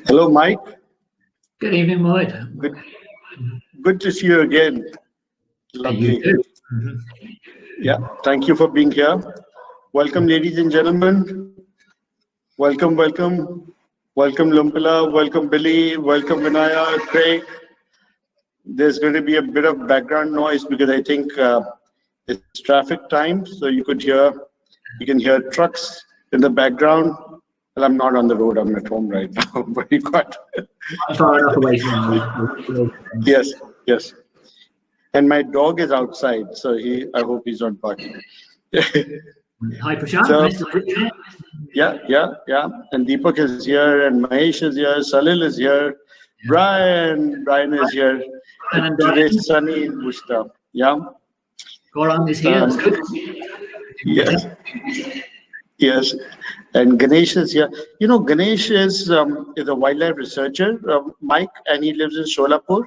Hello, Mike. Good evening, Mohit. Good to see you again. Lovely. You too. Yeah, thank you for being here. Welcome, ladies and gentlemen. Welcome, welcome. Welcome, Lumpala. Welcome, Billy. Welcome, Vinaya, Craig. There's going to be a bit of background noise because I think it's traffic time, so you can hear trucks in the background. Well, I'm not on the road, I'm at home right now, but you got far enough away from you. Yes. And my dog is outside, so I hope he's not barking. Hi, Prashant. So, Nice to meet you. Yeah. And Deepak is here, and Mahesh is here, Salil is here, Brian is here, and today Sunny in Bushta. Yeah. Goran is here. That's good. Yes. And Ganesh is here. You know, Ganesh is a wildlife researcher, Mike, and he lives in Sholapur.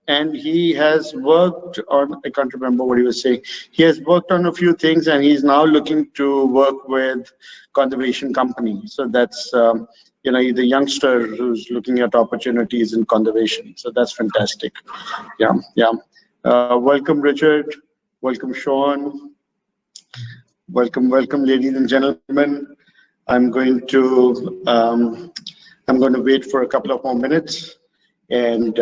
And he has worked on, I can't remember what he was saying. He has worked on a few things, and he's now looking to work with conservation companies. So that's, he's a youngster who's looking at opportunities in conservation. So that's fantastic. Yeah. Welcome, Richard. Welcome, Sean. Welcome, ladies and gentlemen. I'm going to wait for a couple of more minutes. And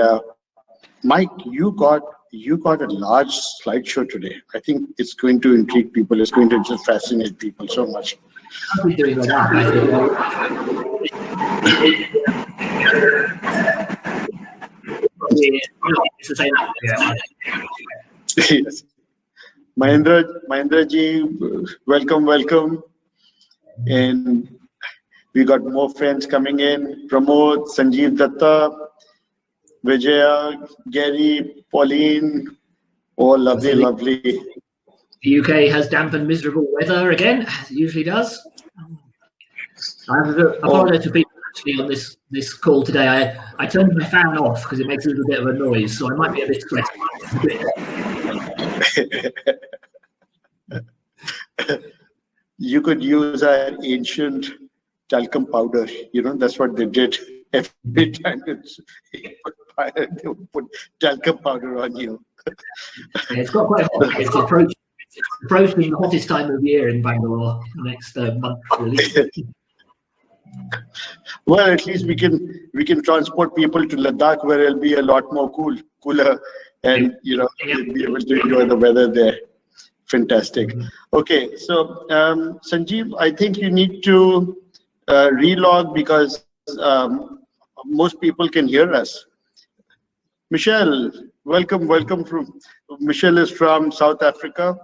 Mike, you got a large slideshow today. I think it's going to intrigue people. It's going to just fascinate people so much. I'll be doing that. Yes. Mahendra ji, welcome. And we got more friends coming in. Pramod, Sanjeev Datta, Vijaya, Gary, Pauline, all lovely. The UK has damp and miserable weather again, as it usually does. I have to apologize to people actually on this call today. I turned my fan off because it makes a little bit of a noise, so I might be a bit sweaty. You could use our ancient talcum powder. That's what they did. Every time they would put talcum powder on you. It's got quite hot. It's approaching the hottest time of year in Bangalore next month, really. Well, at least we can transport people to Ladakh, where it'll be a lot more cooler, and you'll be able to enjoy the weather there. Fantastic. Okay, so Sanjeev, I think you need to relog because most people can hear us. Michelle, welcome. Michelle is from South Africa,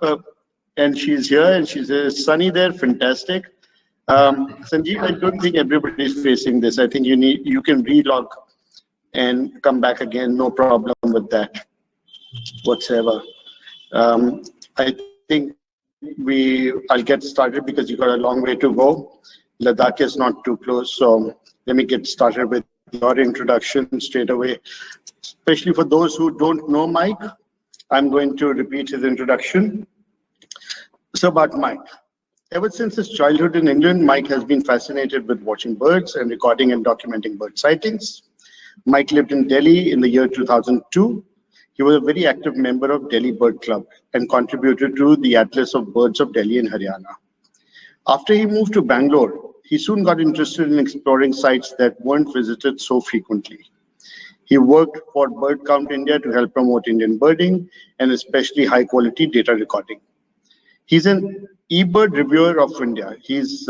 and she's here, and she's sunny there. Fantastic. Sanjeev, I don't think everybody is facing this. I think you can relog and come back again. No problem with that whatsoever. I think I'll get started because you got a long way to go. Ladakh is not too close, so let me get started with your introduction straight away. Especially for those who don't know Mike, I'm going to repeat his introduction. So about Mike. Ever since his childhood in England, Mike has been fascinated with watching birds and recording and documenting bird sightings. Mike lived in Delhi in the year 2002. He was a very active member of Delhi Bird Club and contributed to the Atlas of Birds of Delhi and Haryana. After he moved to Bangalore, he soon got interested in exploring sites that weren't visited so frequently. He worked for Bird Count India to help promote Indian birding and especially high-quality data recording. He's an eBird reviewer of India. He's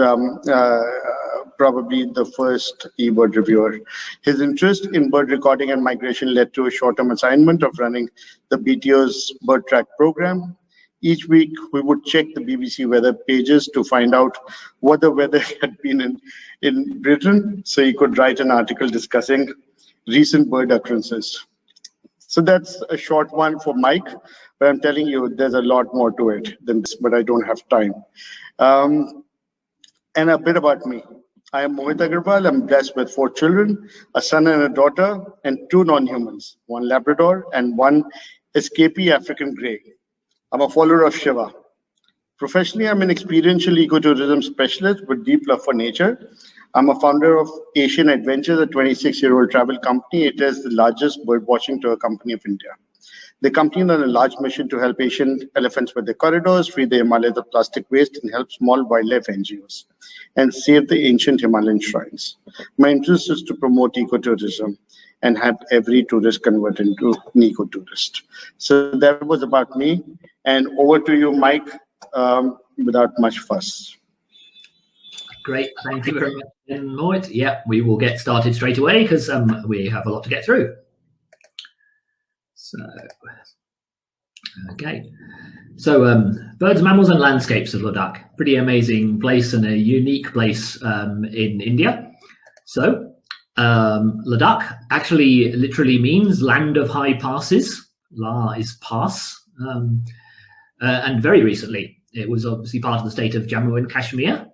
probably the first eBird reviewer. His interest in bird recording and migration led to a short-term assignment of running the BTO's Bird Track program. Each week, we would check the BBC weather pages to find out what the weather had been in Britain, so he could write an article discussing recent bird occurrences. So that's a short one for Mike, but I'm telling you, there's a lot more to it than this, but I don't have time. And a bit about me. I am Mohit Aggarwal. I'm blessed with 4 children, a son and a daughter, and 2 non-humans, 1 Labrador and 1 escapee African grey. I'm a follower of Shiva. Professionally, I'm an experiential ecotourism specialist with deep love for nature. I'm a founder of Asian Adventures, a 26-year-old travel company. It is the largest bird-watching tour company of India. The company is on a large mission to help Asian elephants with their corridors, free the Himalayas of plastic waste, and help small wildlife NGOs, and save the ancient Himalayan shrines. My interest is to promote ecotourism and have every tourist convert into an eco-tourist. So that was about me. And over to you, Mike, without much fuss. Great, thank you very much, Mohit. Yeah, we will get started straight away because we have a lot to get through. So, okay. So, birds, mammals, and landscapes of Ladakh. Pretty amazing place and a unique place in India. So, Ladakh actually literally means land of high passes. La is pass. And very recently, it was obviously part of the state of Jammu and Kashmir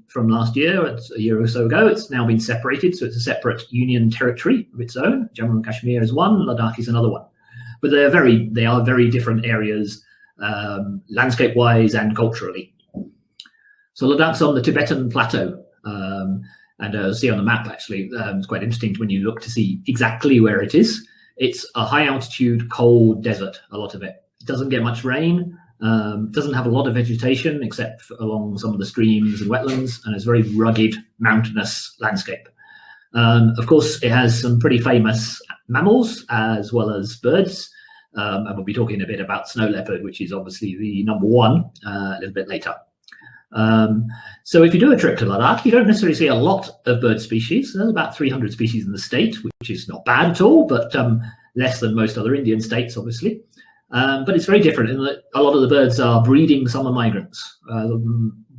from last year. It's a year or so ago. It's now been separated, so it's a separate union territory of its own. Jammu and Kashmir is one, Ladakh is another one. But they are very different areas, landscape-wise and culturally. So Ladakh's on the Tibetan plateau, and see on the map actually, it's quite interesting when you look to see exactly where it is. It's a high-altitude, cold desert. A lot of it. It doesn't get much rain. Doesn't have a lot of vegetation except along some of the streams and wetlands, and it's a very rugged, mountainous landscape. Of course, it has some pretty famous mammals as well as birds, and we'll be talking a bit about snow leopard, which is obviously the #1 a little bit later. So if you do a trip to Ladakh, you don't necessarily see a lot of bird species. There's about 300 species in the state, which is not bad at all, but less than most other Indian states, obviously. But it's very different in that a lot of the birds are breeding summer migrants,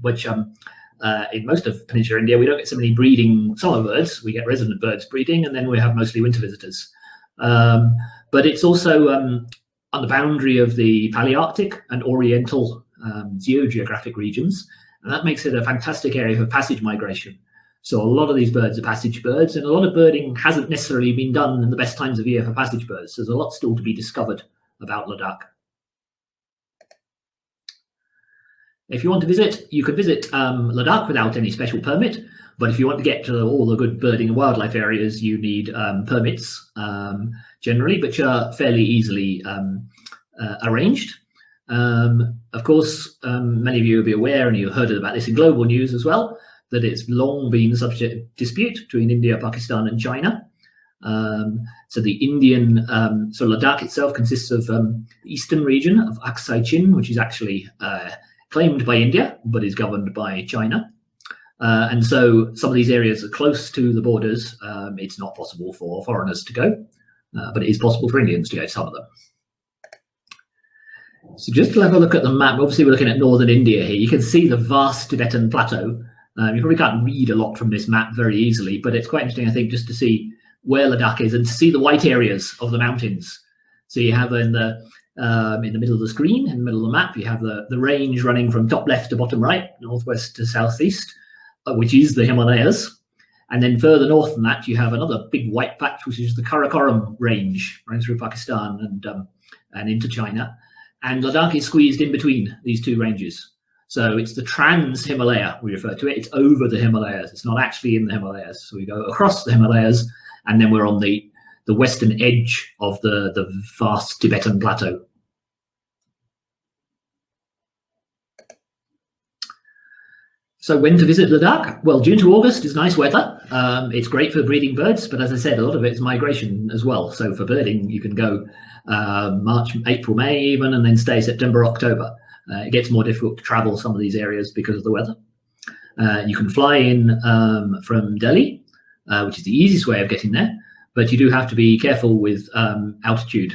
which in most of Peninsular India, we don't get so many breeding summer birds. We get resident birds breeding, and then we have mostly winter visitors. But it's also on the boundary of the Palearctic and Oriental geographic regions, and that makes it a fantastic area for passage migration. So a lot of these birds are passage birds, and a lot of birding hasn't necessarily been done in the best times of year for passage birds. There's a lot still to be discovered about Ladakh. If you want to visit, you could visit Ladakh without any special permit, but if you want to get to all the good birding and wildlife areas, you need permits generally, which are fairly easily arranged. Of course, many of you will be aware, and you've heard about this in global news as well, that it's long been subject to dispute between India, Pakistan, and China. So the Indian, so Ladakh itself consists of the eastern region of Aksai Chin, which is actually claimed by India, but is governed by China. And so some of these areas are close to the borders. It's not possible for foreigners to go, but it is possible for Indians to go to some of them. So just to have a look at the map, obviously we're looking at northern India here. You can see the vast Tibetan plateau. You probably can't read a lot from this map very easily, but it's quite interesting, I think, just to see where Ladakh is and to see the white areas of the mountains. So you have in the middle of the screen, in the middle of the map, you have the range running from top left to bottom right, northwest to southeast, which is the Himalayas. And then further north than that, you have another big white patch, which is the Karakoram range, running through Pakistan and into China. And Ladakh is squeezed in between these two ranges. So it's the trans-Himalaya, we refer to it. It's over the Himalayas. It's not actually in the Himalayas. So we go across the Himalayas, and then we're on the western edge of the vast Tibetan plateau. So when to visit Ladakh? Well, June to August is nice weather. It's great for breeding birds, but as I said, a lot of it is migration as well. So for birding, you can go March, April, May even, and then stay September, October. It gets more difficult to travel some of these areas because of the weather. You can fly in from Delhi, which is the easiest way of getting there, but you do have to be careful with altitude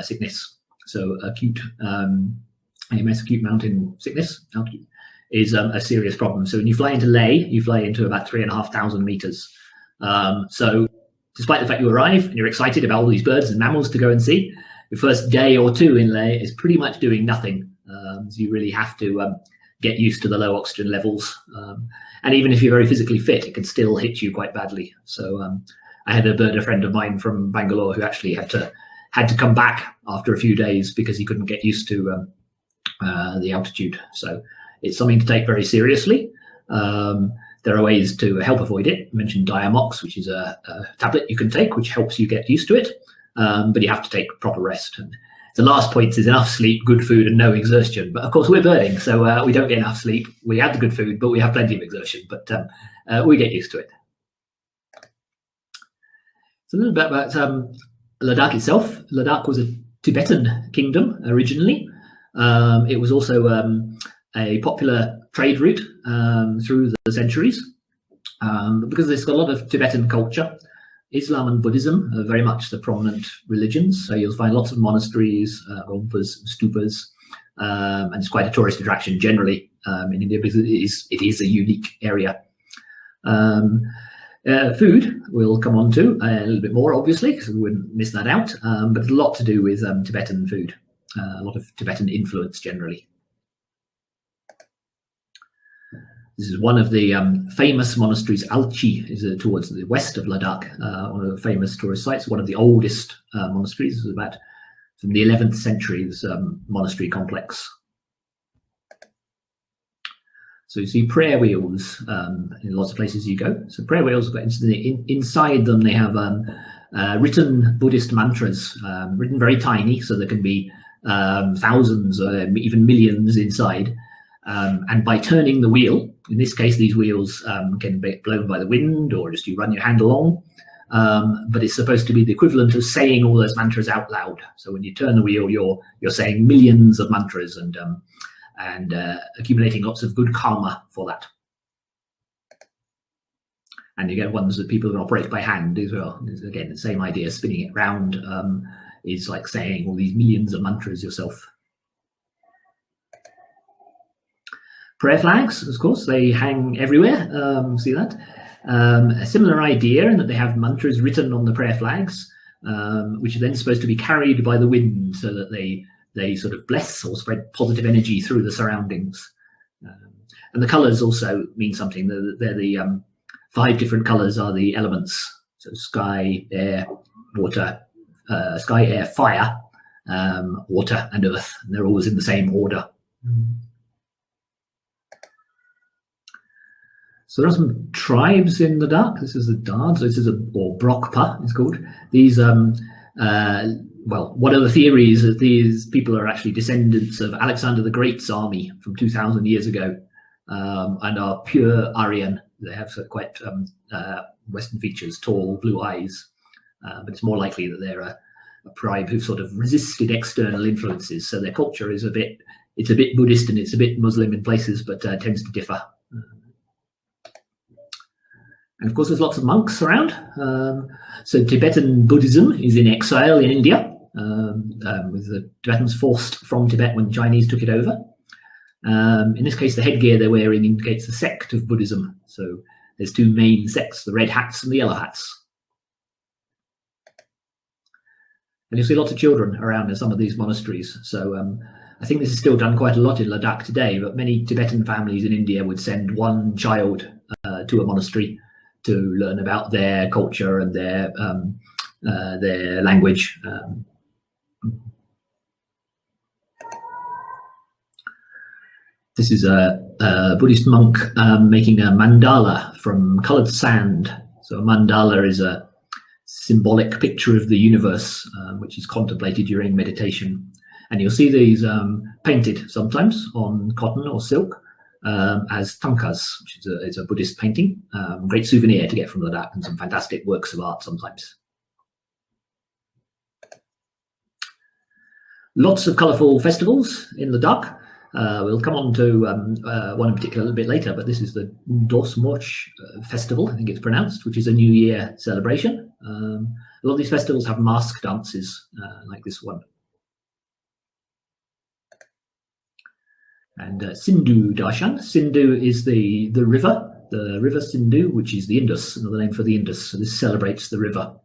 sickness. So acute AMS, acute mountain sickness, altitude, is a serious problem. So when you fly into Leh, you fly into about 3,500 meters. So despite the fact you arrive and you're excited about all these birds and mammals to go and see, your first day or two in Leh is pretty much doing nothing. So you really have to get used to the low oxygen levels. And even if you're very physically fit, it can still hit you quite badly. So I had a friend of mine from Bangalore who actually had to come back after a few days because he couldn't get used to the altitude. So it's something to take very seriously. there are ways to help avoid it. I mentioned Diamox, which is a tablet you can take, which helps you get used to it, but you have to take proper rest. And the last point is enough sleep, good food, and no exertion. But of course, we're birding, so we don't get enough sleep. We have the good food, but we have plenty of exertion. But we get used to it. So a little bit about Ladakh itself. Ladakh was a Tibetan kingdom originally. It was also a popular trade route through the centuries. Because there's a lot of Tibetan culture, Islam and Buddhism are very much the prominent religions. So you'll find lots of monasteries, rompas, stupas, and it's quite a tourist attraction generally in India because it is a unique area. Food we'll come on to a little bit more, obviously, because we wouldn't miss that out. But it's a lot to do with Tibetan food, a lot of Tibetan influence generally. This is one of the famous monasteries. Alchi is towards the west of Ladakh, one of the famous tourist sites, one of the oldest monasteries. This is about from the 11th century, this monastery complex. So you see prayer wheels in lots of places you go. So prayer wheels, inside them they have written Buddhist mantras, written very tiny, so there can be thousands or even millions inside. And by turning the wheel, in this case, these wheels can be blown by the wind or just you run your hand along. But it's supposed to be the equivalent of saying all those mantras out loud. So when you turn the wheel, you're saying millions of mantras and accumulating lots of good karma for that. And you get ones that people can operate by hand as well. Again, the same idea, spinning it round is like saying all these millions of mantras yourself. Prayer flags, of course, they hang everywhere. See that? A similar idea in that they have mantras written on the prayer flags, which are then supposed to be carried by the wind so that they sort of bless or spread positive energy through the surroundings. And the colours also mean something. They're the 5 different colours are the elements. So sky, air, water, sky, air, fire, water, and earth. And they're always in the same order. So there are some tribes in Ladakh. This is the Dard. So this is or Brokpa, it's called. These, well, one of the theories is that these people are actually descendants of Alexander the Great's army from 2,000 years ago, and are pure Aryan. They have quite Western features, tall, blue eyes, but it's more likely that they're a tribe who've sort of resisted external influences. So their culture is it's a bit Buddhist and it's a bit Muslim in places, but tends to differ. And of course, there's lots of monks around. So Tibetan Buddhism is in exile in India, with the Tibetans forced from Tibet when the Chinese took it over. In this case, the headgear they're wearing indicates the sect of Buddhism. So there's 2 main sects, the red hats and the yellow hats. And you'll see lots of children around in some of these monasteries. So I think this is still done quite a lot in Ladakh today, but many Tibetan families in India would send 1 child to a monastery to learn about their culture and their language. This is a Buddhist monk making a mandala from coloured sand. So a mandala is a symbolic picture of the universe, which is contemplated during meditation. And you'll see these painted sometimes on cotton or silk as tankas, which is a Buddhist painting. Great souvenir to get from Ladakh, and some fantastic works of art sometimes. Lots of colourful festivals in Ladakh. We'll come on to one in particular a little bit later, but this is the Dosmoch festival, I think it's pronounced, which is a New Year celebration. A lot of these festivals have mask dances like this one. And Sindhu Darshan. Sindhu is the river Sindhu, which is the Indus, another name for the Indus. So this celebrates the river.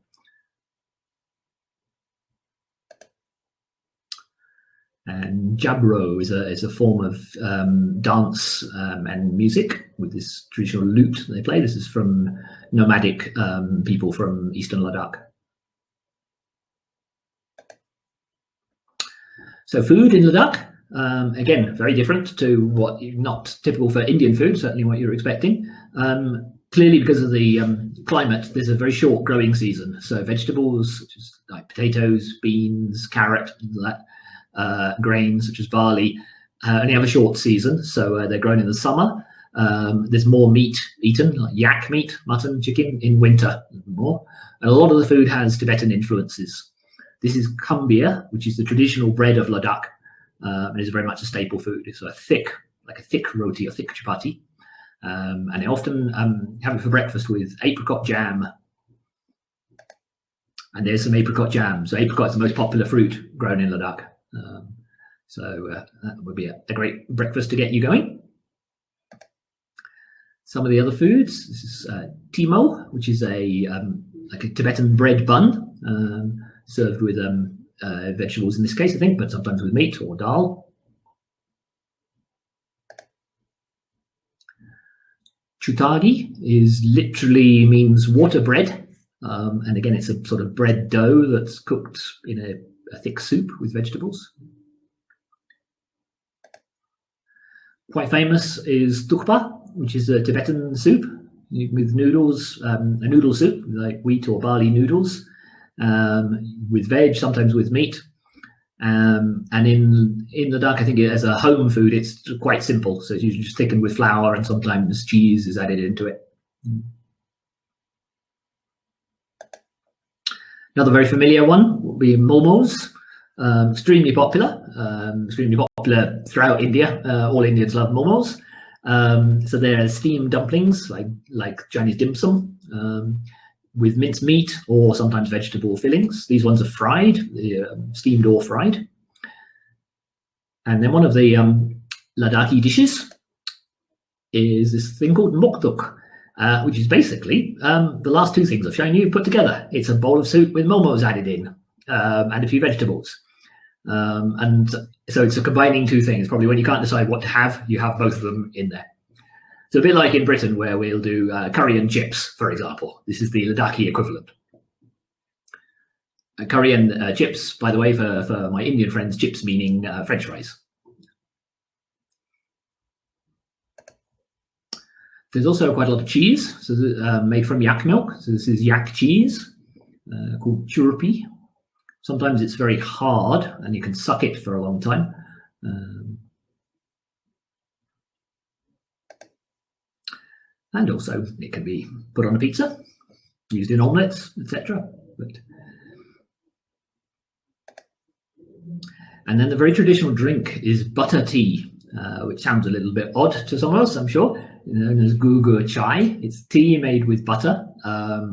And Jabro is a form of dance and music with this traditional lute they play. This is from nomadic people from eastern Ladakh. So food in Ladakh. Again, very different to what not typical for Indian food, certainly what you're expecting. Clearly, because of the climate, there's a very short growing season. So vegetables such as like potatoes, beans, carrot, things like that, grains such as barley, only have a short season. So they're grown in the summer. There's more meat eaten, like yak meat, mutton, chicken, in winter more. And a lot of the food has Tibetan influences. This is kumbia, which is the traditional bread of Ladakh, and is very much a staple food. It's a thick, like a thick roti or thick chapati. And I often have it for breakfast with apricot jam. And there's some apricot jam. So apricot is the most popular fruit grown in Ladakh. So that would be a great breakfast to get you going. Some of the other foods. This is timo, which is like a Tibetan bread bun, served with vegetables in this case, I think, but sometimes with meat or dal. Chutagi literally means water bread, and again, it's a sort of bread dough that's cooked in a thick soup with vegetables. Quite famous is tukpa, which is a Tibetan soup with noodles, a noodle soup like wheat or barley noodles, with veg, sometimes with meat. And in Ladakh, I think as a home food, it's quite simple. So it's usually just thickened with flour, and sometimes cheese is added into it. Another very familiar one will be momos. Extremely popular throughout India. All Indians love momos. So they're steamed dumplings, like Chinese dim sum, with minced meat or sometimes vegetable fillings. These ones are fried, steamed or fried. And then one of the Ladakhi dishes is this thing called mokduk, which is basically the last two things I've shown you put together. It's a bowl of soup with momos added in, and a few vegetables. And so it's a combining two things. Probably when you can't decide what to have, you have both of them in there. So a bit like in Britain, where we'll do curry and chips, for example. This is the Ladakhi equivalent. Curry and chips, by the way, for my Indian friends, chips meaning French fries. There's also quite a lot of cheese, so made from yak milk. So this is yak cheese, called churpi. Sometimes it's very hard, and you can suck it for a long time. And also, it can be put on a pizza, used in omelettes, etc. And then the very traditional drink is butter tea, which sounds a little bit odd to some of us, I'm sure. Known as gugur chai. It's tea made with butter,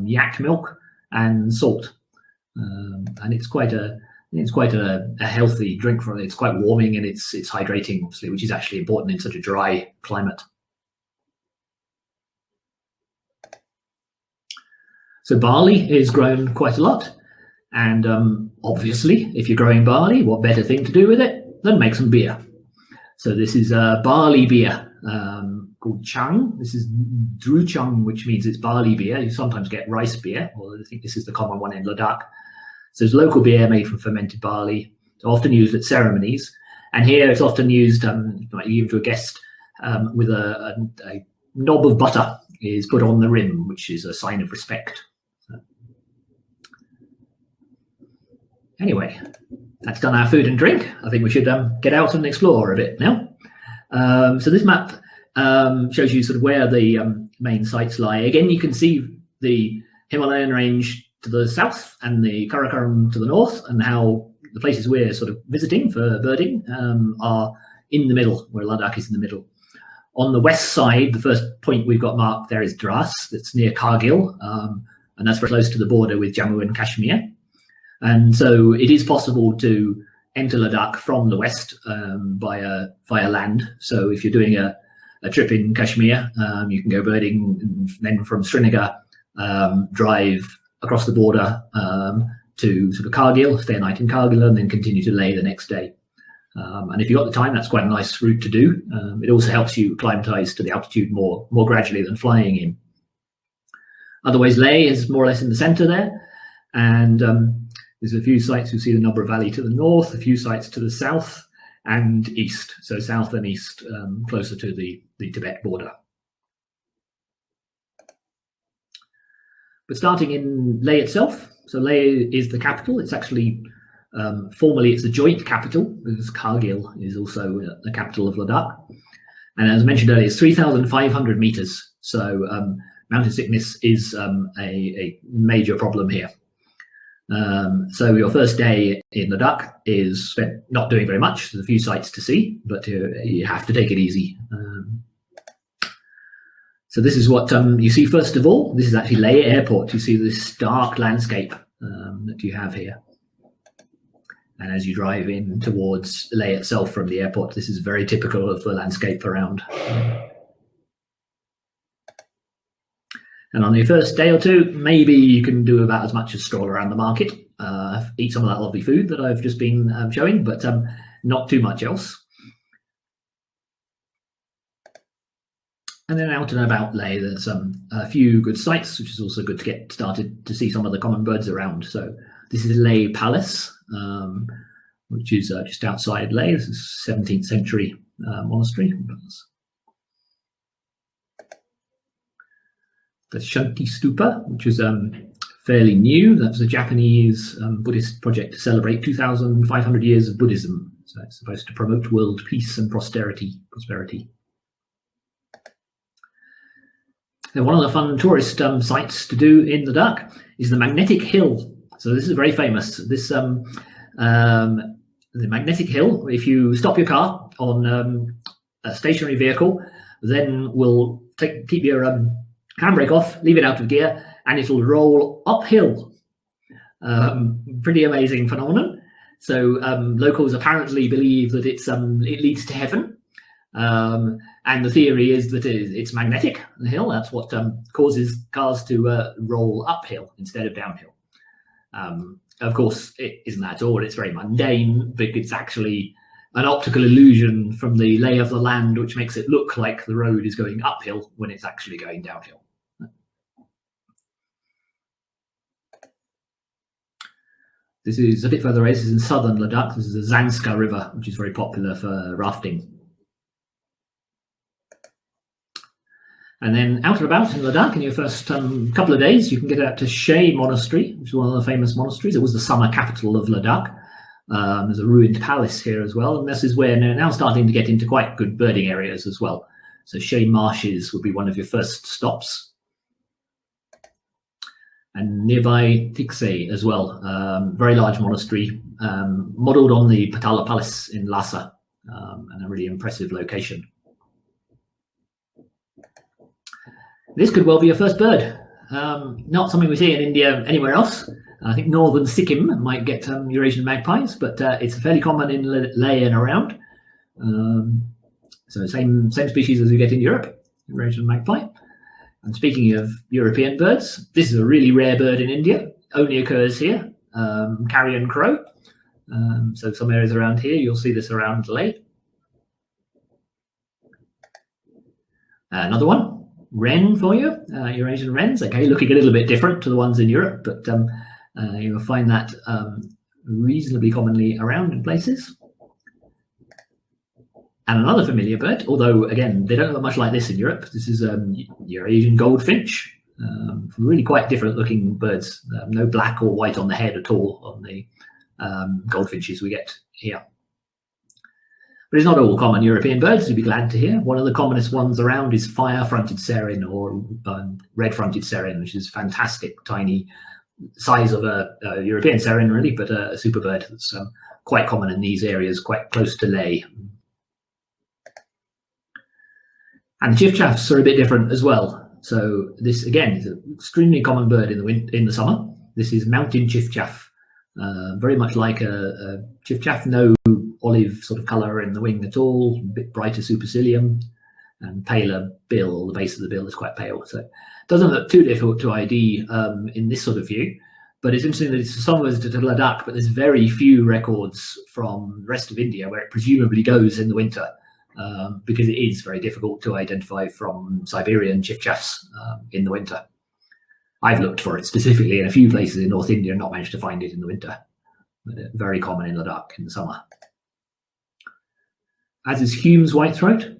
yak milk, and salt. And it's quite a healthy drink for it. It's quite warming, and it's hydrating, obviously, which is actually important in such a dry climate. So barley is grown quite a lot, and obviously, if you're growing barley, what better thing to do with it than make some beer? So this is barley beer called chang. This is druchang, which means it's barley beer. You sometimes get rice beer, or I think this is the common one in Ladakh. So it's local beer made from fermented barley. It's often used at ceremonies, and here it's often used, like even to a guest, with a knob of butter is put on the rim, which is a sign of respect. Anyway, that's done our food and drink. I think we should get out and explore a bit now. So this map shows you sort of where the main sites lie. Again, you can see the Himalayan range to the south and the Karakoram to the north, and how the places we're sort of visiting for birding are in the middle, where Ladakh is in the middle. On the west side, the first point we've got marked there is Dras. That's near Kargil, and that's very close to the border with Jammu and Kashmir. And so it is possible to enter Ladakh from the west via land. So if you're doing a trip in Kashmir, you can go birding, and then from Srinagar, drive across the border to sort of Kargil, stay a night in Kargil, and then continue to Leh the next day. And if you've got the time, that's quite a nice route to do. It also helps you acclimatize to the altitude more gradually than flying in. Otherwise, Leh is more or less in the center there. And there's a few sites. You see the Nubra Valley to the north, a few sites to the south. and east, so south and east, closer to the Tibet border. But starting in Leh itself, so Leh is the capital. It's actually, formally it's the joint capital, because Kargil is also the capital of Ladakh. And as mentioned earlier, it's 3,500 meters. So mountain sickness is a major problem here. So your first day in Ladakh is spent not doing very much. There's a few sights to see, but you have to take it easy. So this is what you see first of all. This is actually Leh Airport. You see this stark landscape that you have here. And as you drive in towards Leh itself from the airport, this is very typical of the landscape around. And on your first day or two, maybe you can do about as much as stroll around the market, eat some of that lovely food that I've just been showing, but not too much else. And then out and about Leh, there's a few good sights, which is also good to get started to see some of the common birds around. So this is Leh Palace, which is just outside Leh. This is 17th century monastery. The Shanti Stupa, which is fairly new. That's a Japanese Buddhist project to celebrate 2,500 years of Buddhism. So it's supposed to promote world peace and prosperity. Now, one of the fun tourist sites to do in Ladakh is the Magnetic Hill. So this is very famous. This the Magnetic Hill, if you stop your car on a stationary vehicle, then we'll keep your handbrake off, leave it out of gear, and it'll roll uphill. Pretty amazing phenomenon. So locals apparently believe that it leads to heaven. And the theory is that it's magnetic, the hill. That's what causes cars to roll uphill instead of downhill. Of course, it isn't that at all. It's very mundane, but it's actually an optical illusion from the lay of the land, which makes it look like the road is going uphill when it's actually going downhill. This is a bit further away. This is in southern Ladakh. This is the Zanskar River, which is very popular for rafting. And then out and about in Ladakh, in your first couple of days, you can get out to Sheh Monastery, which is one of the famous monasteries. It was the summer capital of Ladakh. There's a ruined palace here as well. And this is where they're now starting to get into quite good birding areas as well. So Sheh Marshes would be one of your first stops. And nearby Tikse as well, very large monastery, modelled on the Patala Palace in Lhasa, and a really impressive location. This could well be your first bird. Not something we see in India anywhere else. I think northern Sikkim might get Eurasian magpies, but it's fairly common in Leh and around. So same species as we get in Europe, Eurasian magpie. And speaking of European birds, this is a really rare bird in India. Only occurs here, carrion crow. So some areas around here, you'll see this around Leh. Another one. Wren for you, Eurasian wrens. Okay, looking a little bit different to the ones in Europe, but you'll find that reasonably commonly around in places. And another familiar bird, although again they don't look much like this in Europe. This is Eurasian goldfinch. Really quite different looking birds. No black or white on the head at all on the goldfinches we get here. But it's not all common European birds, you'd be glad to hear. One of the commonest ones around is fire-fronted serin or red-fronted serin, which is fantastic, tiny size of a European serin, really, but a super bird that's quite common in these areas, quite close to Leh. And the chiffchaffs are a bit different as well. So this, again, is an extremely common bird in the summer. This is mountain chiffchaff, very much like a chiffchaff, no olive sort of colour in the wing at all, a bit brighter supercilium and paler bill. The base of the bill is quite pale, so it doesn't look too difficult to ID in this sort of view. But it's interesting that it's a song visitor to Ladakh, but there's very few records from the rest of India where it presumably goes in the winter, because it is very difficult to identify from Siberian chiffchaffs in the winter. I've looked for it specifically in a few places in North India and not managed to find it in the winter. But very common in Ladakh in the summer. as is Hume's whitethroat.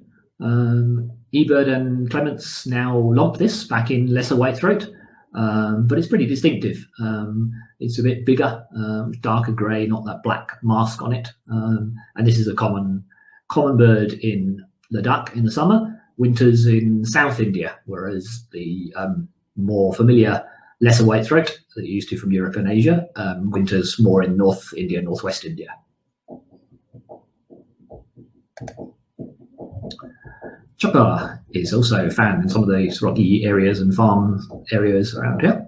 Ebert and Clements now lump this back in lesser whitethroat, but it's pretty distinctive. It's a bit bigger, darker grey, not that black mask on it. And this is a common bird in Ladakh in the summer, winters in South India, whereas the more familiar lesser whitethroat that you're used to from Europe and Asia, winters more in North India, Northwest India. Chukar is also found in some of these rocky areas and farm areas around here.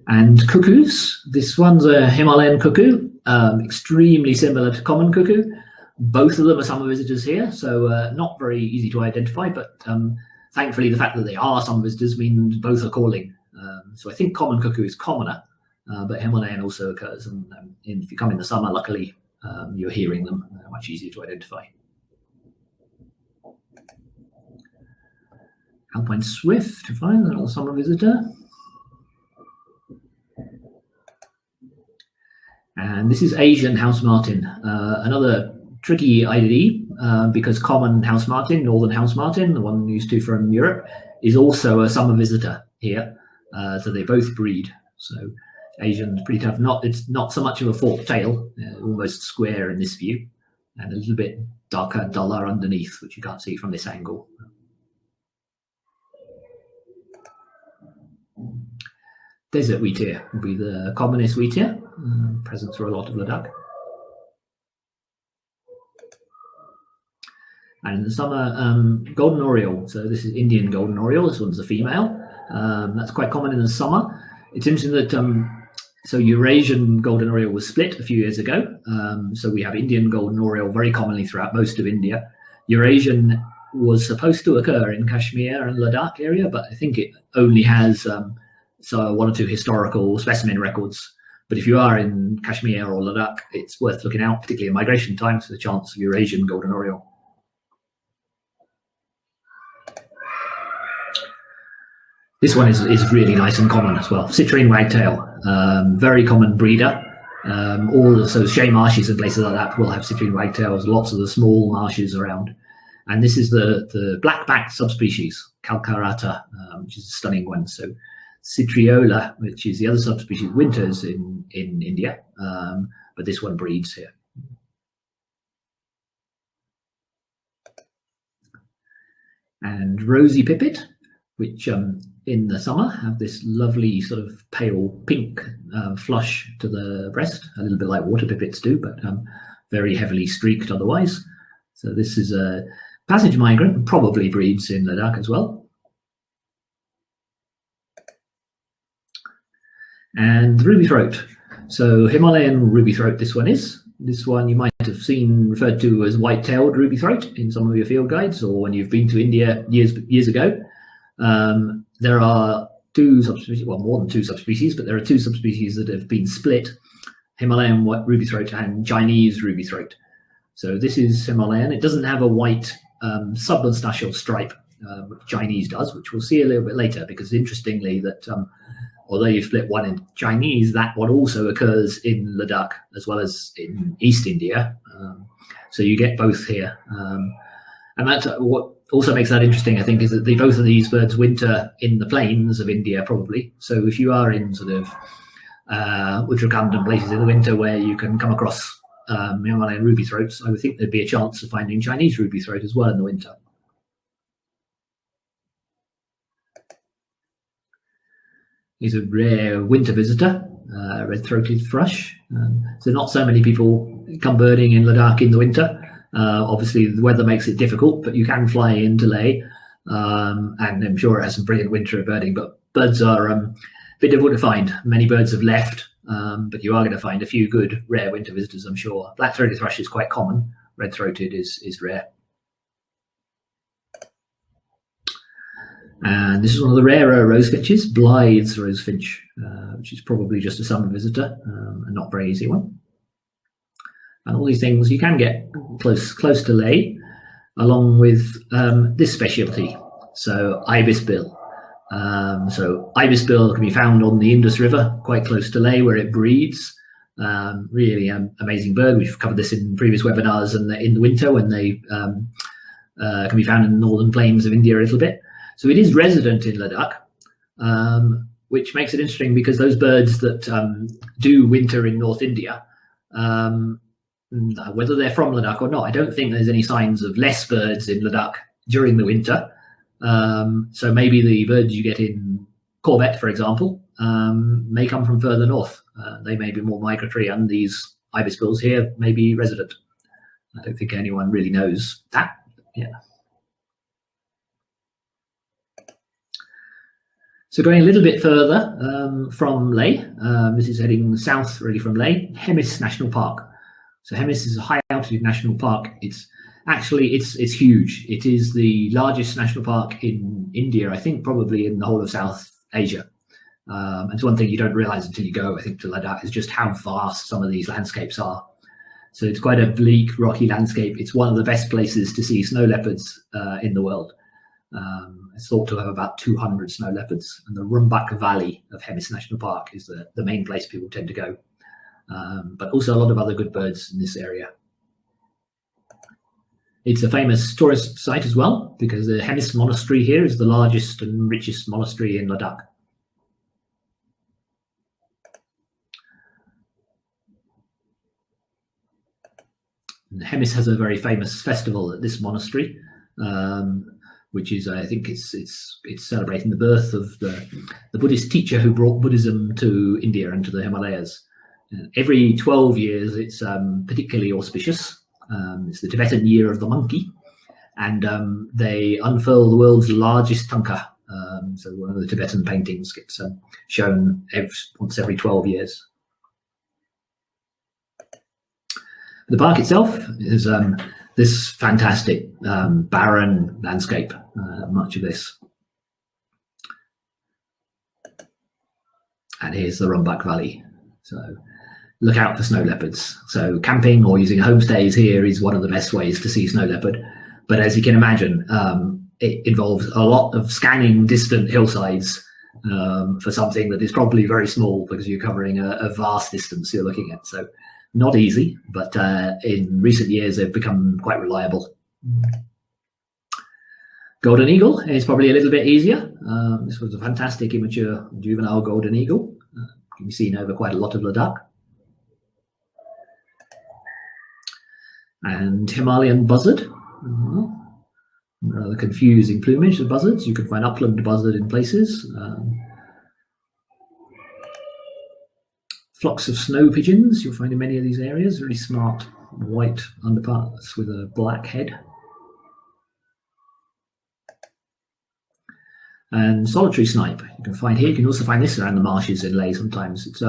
And cuckoos, this one's a Himalayan cuckoo, extremely similar to common cuckoo. Both of them are summer visitors here, so not very easy to identify, but thankfully the fact that they are summer visitors means both are calling. So I think common cuckoo is commoner, but Himalayan also occurs, and if you come in the summer, luckily you're hearing them, much easier to identify. Alpine swift, to find another summer visitor. And this is Asian house martin, another tricky IDD, because common house martin, northern house martin, the one used to from Europe, is also a summer visitor here. So they both breed. So Asian's pretty tough. It's not so much of a forked tail, almost square in this view, and a little bit darker, duller underneath, which you can't see from this angle. Desert wheatear would be the commonest wheatear, present through a lot of Ladakh. And in the summer, golden oriole. So this is Indian golden oriole. This one's a female. That's quite common in the summer. It's interesting that so Eurasian golden oriole was split a few years ago. So we have Indian golden oriole very commonly throughout most of India. Eurasian was supposed to occur in Kashmir and Ladakh area, but I think it only has so one or two historical specimen records. But if you are in Kashmir or Ladakh, it's worth looking out, particularly in migration times, for the chance of Eurasian golden oriole. This one is really nice and common as well. Citrine wagtail, very common breeder. So shea marshes and places like that will have citrine wagtails, lots of the small marshes around. And this is the black-backed subspecies, calcarata, which is a stunning one. So citriola, which is the other subspecies, winters in India, but this one breeds here. And rosy pipit, which in the summer have this lovely sort of pale pink flush to the breast, a little bit like water pipits do, but very heavily streaked otherwise. So this is a passage migrant, probably breeds in Ladakh as well. And ruby throat. So Himalayan ruby throat, this one is. This one you might have seen referred to as white-tailed ruby throat in some of your field guides, or when you've been to India years ago. There are two subspecies, well, more than two subspecies, but there are two subspecies that have been split: Himalayan ruby throat and Chinese ruby throat. So this is Himalayan. It doesn't have a white submoustachial stripe, which Chinese does, which we'll see a little bit later, because interestingly that although you split one in Chinese, that one also occurs in Ladakh as well as in East India. So you get both here. And that's what also makes that interesting, I think, is that both of these birds winter in the plains of India, probably. So if you are in sort of Uttarakhand and places in the winter where you can come across Himalayan ruby throats, I would think there'd be a chance of finding Chinese ruby throat as well in the winter. He's a rare winter visitor, red-throated thrush. So not so many people come birding in Ladakh in the winter. Obviously, the weather makes it difficult, but you can fly into Leh, and I'm sure it has some brilliant winter birding. But birds are a bit difficult to find. Many birds have left, but you are going to find a few good rare winter visitors, I'm sure. Black-throated thrush is quite common. Red-throated is rare. And this is one of the rarer rosefinches, Blythe's rosefinch, which is probably just a summer visitor, and not very easy one. And all these things you can get close to Leh, along with this specialty, so ibis bill. So ibis bill can be found on the Indus River, quite close to Leh, where it breeds. Really amazing bird. We've covered this in previous webinars, and in the winter when they can be found in the northern plains of India a little bit. So it is resident in Ladakh, which makes it interesting because those birds that do winter in North India, whether they're from Ladakh or not, I don't think there's any signs of less birds in Ladakh during the winter. So maybe the birds you get in Corbett, for example, may come from further north. They may be more migratory, and these ibisbills here may be resident. I don't think anyone really knows that. Yeah. So going a little bit further from Leh, this is heading south really from Leh, Hemis National Park. So Hemis is a high altitude national park. It's huge. It is the largest national park in India, I think probably in the whole of South Asia. And it's one thing you don't realize until you go, I think, to Ladakh, is just how vast some of these landscapes are. So it's quite a bleak, rocky landscape. It's one of the best places to see snow leopards in the world. It's thought to have about 200 snow leopards, and the Rumbak Valley of Hemis National Park is the main place people tend to go. But also a lot of other good birds in this area. It's a famous tourist site as well, because the Hemis Monastery here is the largest and richest monastery in Ladakh. And Hemis has a very famous festival at this monastery, which is, I think, it's celebrating the birth of the Buddhist teacher who brought Buddhism to India and to the Himalayas. Every 12 years, it's particularly auspicious. It's the Tibetan Year of the Monkey, and they unfurl the world's largest tanka. So one of the Tibetan paintings gets shown once every 12 years. The park itself is this fantastic barren landscape, much of this. And here's the Rumbak Valley. So look out for snow leopards. So camping or using homestays here is one of the best ways to see snow leopard. But as you can imagine, it involves a lot of scanning distant hillsides for something that is probably very small, because you're covering a vast distance you're looking at. So not easy, but in recent years they've become quite reliable. Golden eagle is probably a little bit easier. This was a fantastic immature juvenile golden eagle. Can be seen over quite a lot of Ladakh. And Himalayan buzzard. Rather confusing plumage of buzzards. You can find upland buzzard in places. Flocks of snow pigeons you'll find in many of these areas. Really smart white underparts with a black head. And solitary snipe you can find here. You can also find this around the marshes in Leh sometimes. It's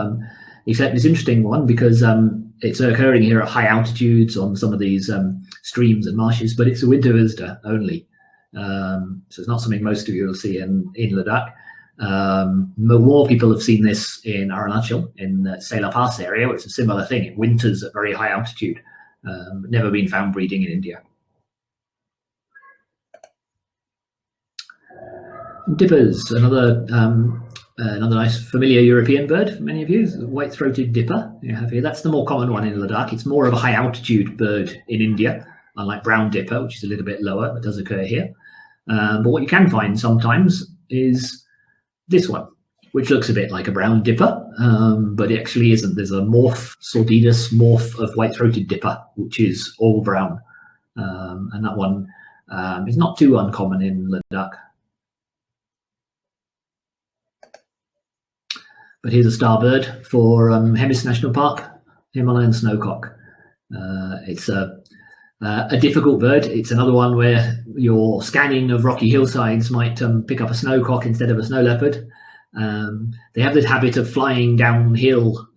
except it's an interesting one because it's occurring here at high altitudes on some of these streams and marshes, but it's a winter visitor only. So it's not something most of you will see in Ladakh. More people have seen this in Arunachal, in the Sela Pass area, where it's a similar thing. It winters at very high altitude. Never been found breeding in India. Dippers, another nice familiar European bird for many of you, the white-throated dipper you have here. That's the more common one in Ladakh. It's more of a high-altitude bird in India, unlike brown dipper, which is a little bit lower. It does occur here. But what you can find sometimes is this one, which looks a bit like a brown dipper, but it actually isn't. There's a morph, Sordidus morph of white-throated dipper, which is all brown. And that one is not too uncommon in Ladakh. But here's a starbird for Hemis National Park, Himalayan snowcock. It's a difficult bird. It's another one where your scanning of rocky hillsides might pick up a snowcock instead of a snow leopard. They have this habit of flying downhill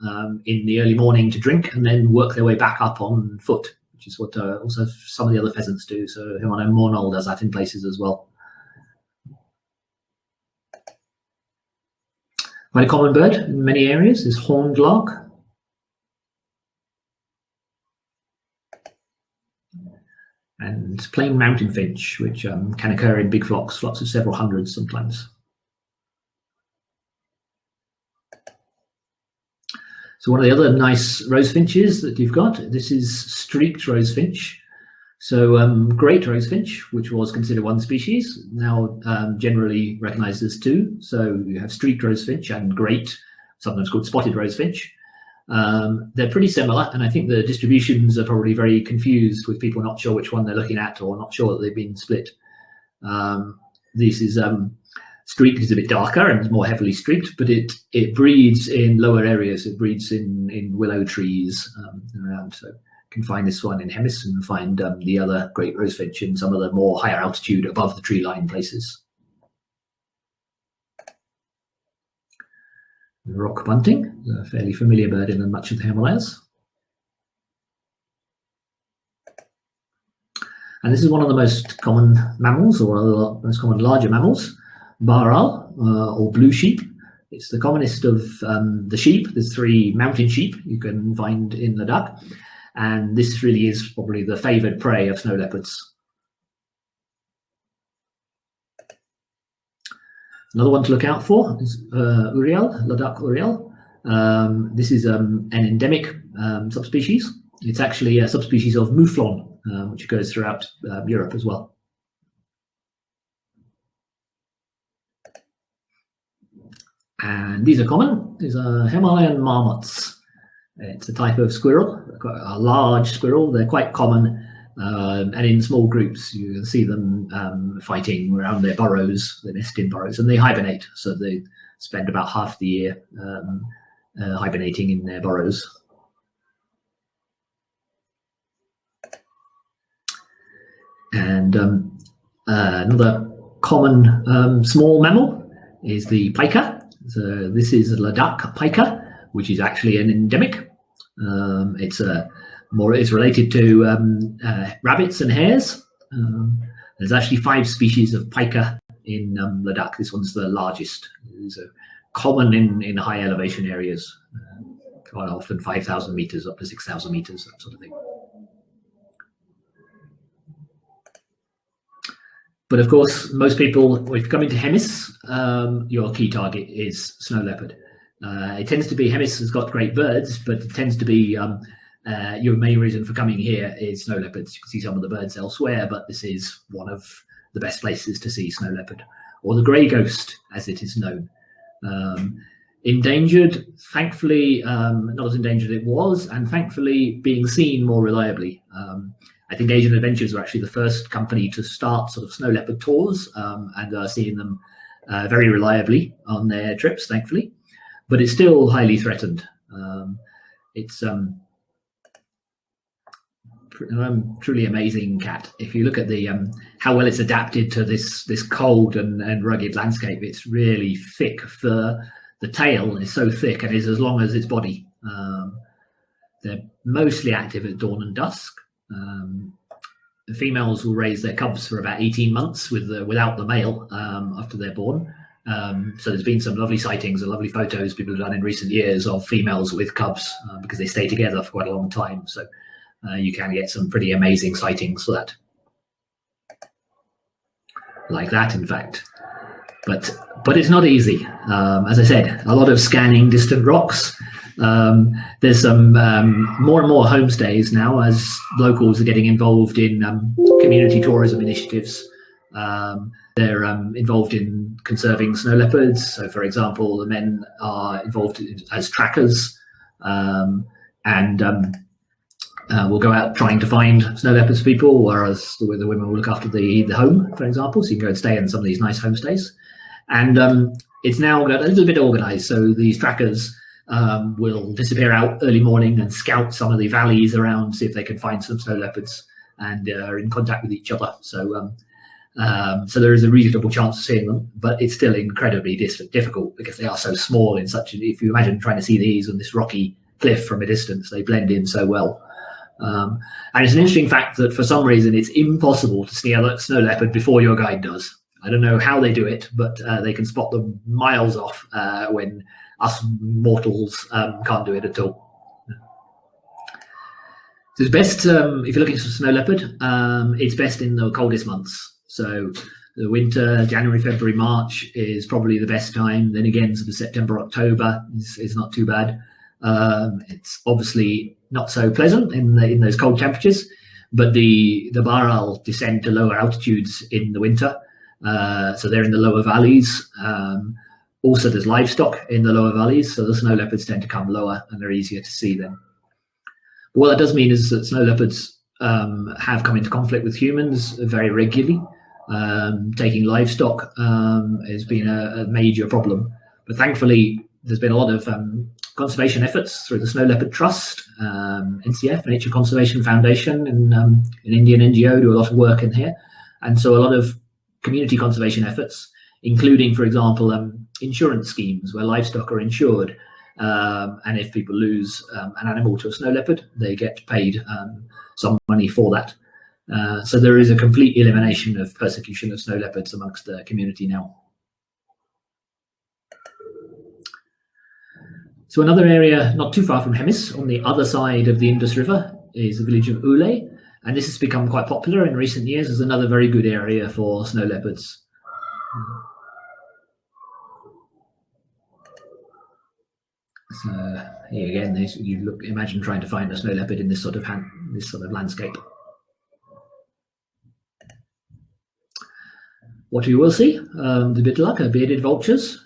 in the early morning to drink and then work their way back up on foot, which is what also some of the other pheasants do. So Himalayan mournal does that in places as well. Quite a common bird in many areas is horned lark. And plain mountain finch, which can occur in big flocks of several hundreds sometimes. So one of the other nice rose finches that you've got, this is streaked rose finch. So great rose finch, which was considered one species, now generally recognized as two. So you have streaked rose finch and great, sometimes called spotted rose finch. They're pretty similar, and I think the distributions are probably very confused with people not sure which one they're looking at or not sure that they've been split. This is streaked is a bit darker and more heavily streaked, but it breeds in lower areas. It breeds in willow trees around. So you can find this one in Hemis and find the other great rosefinch in some of the more higher altitude above the tree line places. Rock bunting, a fairly familiar bird in much of the Himalayas. And this is one of the most common mammals, or one of the most common larger mammals, Baral, or blue sheep. It's the commonest of the sheep. There's 3 mountain sheep you can find in Ladakh, and this really is probably the favoured prey of snow leopards. Another one to look out for is Uriel, Ladakh Uriel. This is an endemic subspecies. It's actually a subspecies of mouflon, which goes throughout Europe as well. And these are common. These are Himalayan marmots. It's a type of squirrel, quite a large squirrel. They're quite common, and in small groups you can see them fighting around their burrows. They nest in burrows and they hibernate. So they spend about half the year hibernating in their burrows. And another common small mammal is the pika. So this is a Ladakh pika, which is actually an endemic. It's related to rabbits and hares. There's actually 5 species of pika in Ladakh. This one's the largest. It's common in high elevation areas, quite often 5,000 meters up to 6,000 meters, that sort of thing. But of course, most people, if you come into Hemis, your key target is snow leopard. It tends to be, Hemis has got great birds, but it tends to be your main reason for coming here is snow leopards. You can see some of the birds elsewhere, but this is one of the best places to see snow leopard, or the grey ghost, as it is known. Endangered, thankfully, not as endangered as it was, and thankfully being seen more reliably. I think Asian Adventures were actually the first company to start sort of snow leopard tours, and are seeing them very reliably on their trips, thankfully. But it's still highly threatened. It's truly amazing cat. If you look at the how well it's adapted to this cold and rugged landscape, it's really thick fur. The tail is so thick and is as long as its body. They're mostly active at dawn and dusk. The females will raise their cubs for about 18 months without the male after they're born. So there's been some lovely sightings and lovely photos people have done in recent years of females with cubs because they stay together for quite a long time. So you can get some pretty amazing sightings for that. Like that, in fact. But it's not easy. As I said, a lot of scanning distant rocks. There's some more and more homestays now as locals are getting involved in community tourism initiatives. They're involved in conserving snow leopards. So, for example, the men are involved as trackers and will go out trying to find snow leopards for people, whereas the women will look after the home, for example. So you can go and stay in some of these nice homestays. And it's now got a little bit organized. So these trackers will disappear out early morning and scout some of the valleys around, see if they can find some snow leopards, and are in contact with each other. So so there is a reasonable chance of seeing them, but it's still incredibly difficult because they are so small in such an, if you imagine trying to see these on this rocky cliff from a distance, they blend in so well. And it's an interesting fact that for some reason it's impossible to see a snow leopard before your guide does. I don't know how they do it, but they can spot them miles off when us mortals can't do it at all. So it's best, if you're looking for snow leopard, it's best in the coldest months. So the winter, January, February, March is probably the best time. Then again, sort of September, October is not too bad. It's obviously not so pleasant in those cold temperatures, but the Baral descend to lower altitudes in the winter, so they're in the lower valleys. Also, there's livestock in the lower valleys, so the snow leopards tend to come lower and they're easier to see then. But what that does mean is that snow leopards have come into conflict with humans very regularly. Taking livestock has been a major problem, but thankfully there's been a lot of conservation efforts through the Snow Leopard Trust, NCF, Nature Conservation Foundation, and an Indian NGO do a lot of work in here, and so a lot of community conservation efforts, including, for example, insurance schemes where livestock are insured, and if people lose an animal to a snow leopard, they get paid some money for that. So there is a complete elimination of persecution of snow leopards amongst the community now. So another area not too far from Hemis, on the other side of the Indus River, is the village of Ule, and this has become quite popular in recent years as another very good area for snow leopards. So here again, imagine trying to find a snow leopard in this sort of landscape. What you will see, the bidluck are bearded vultures.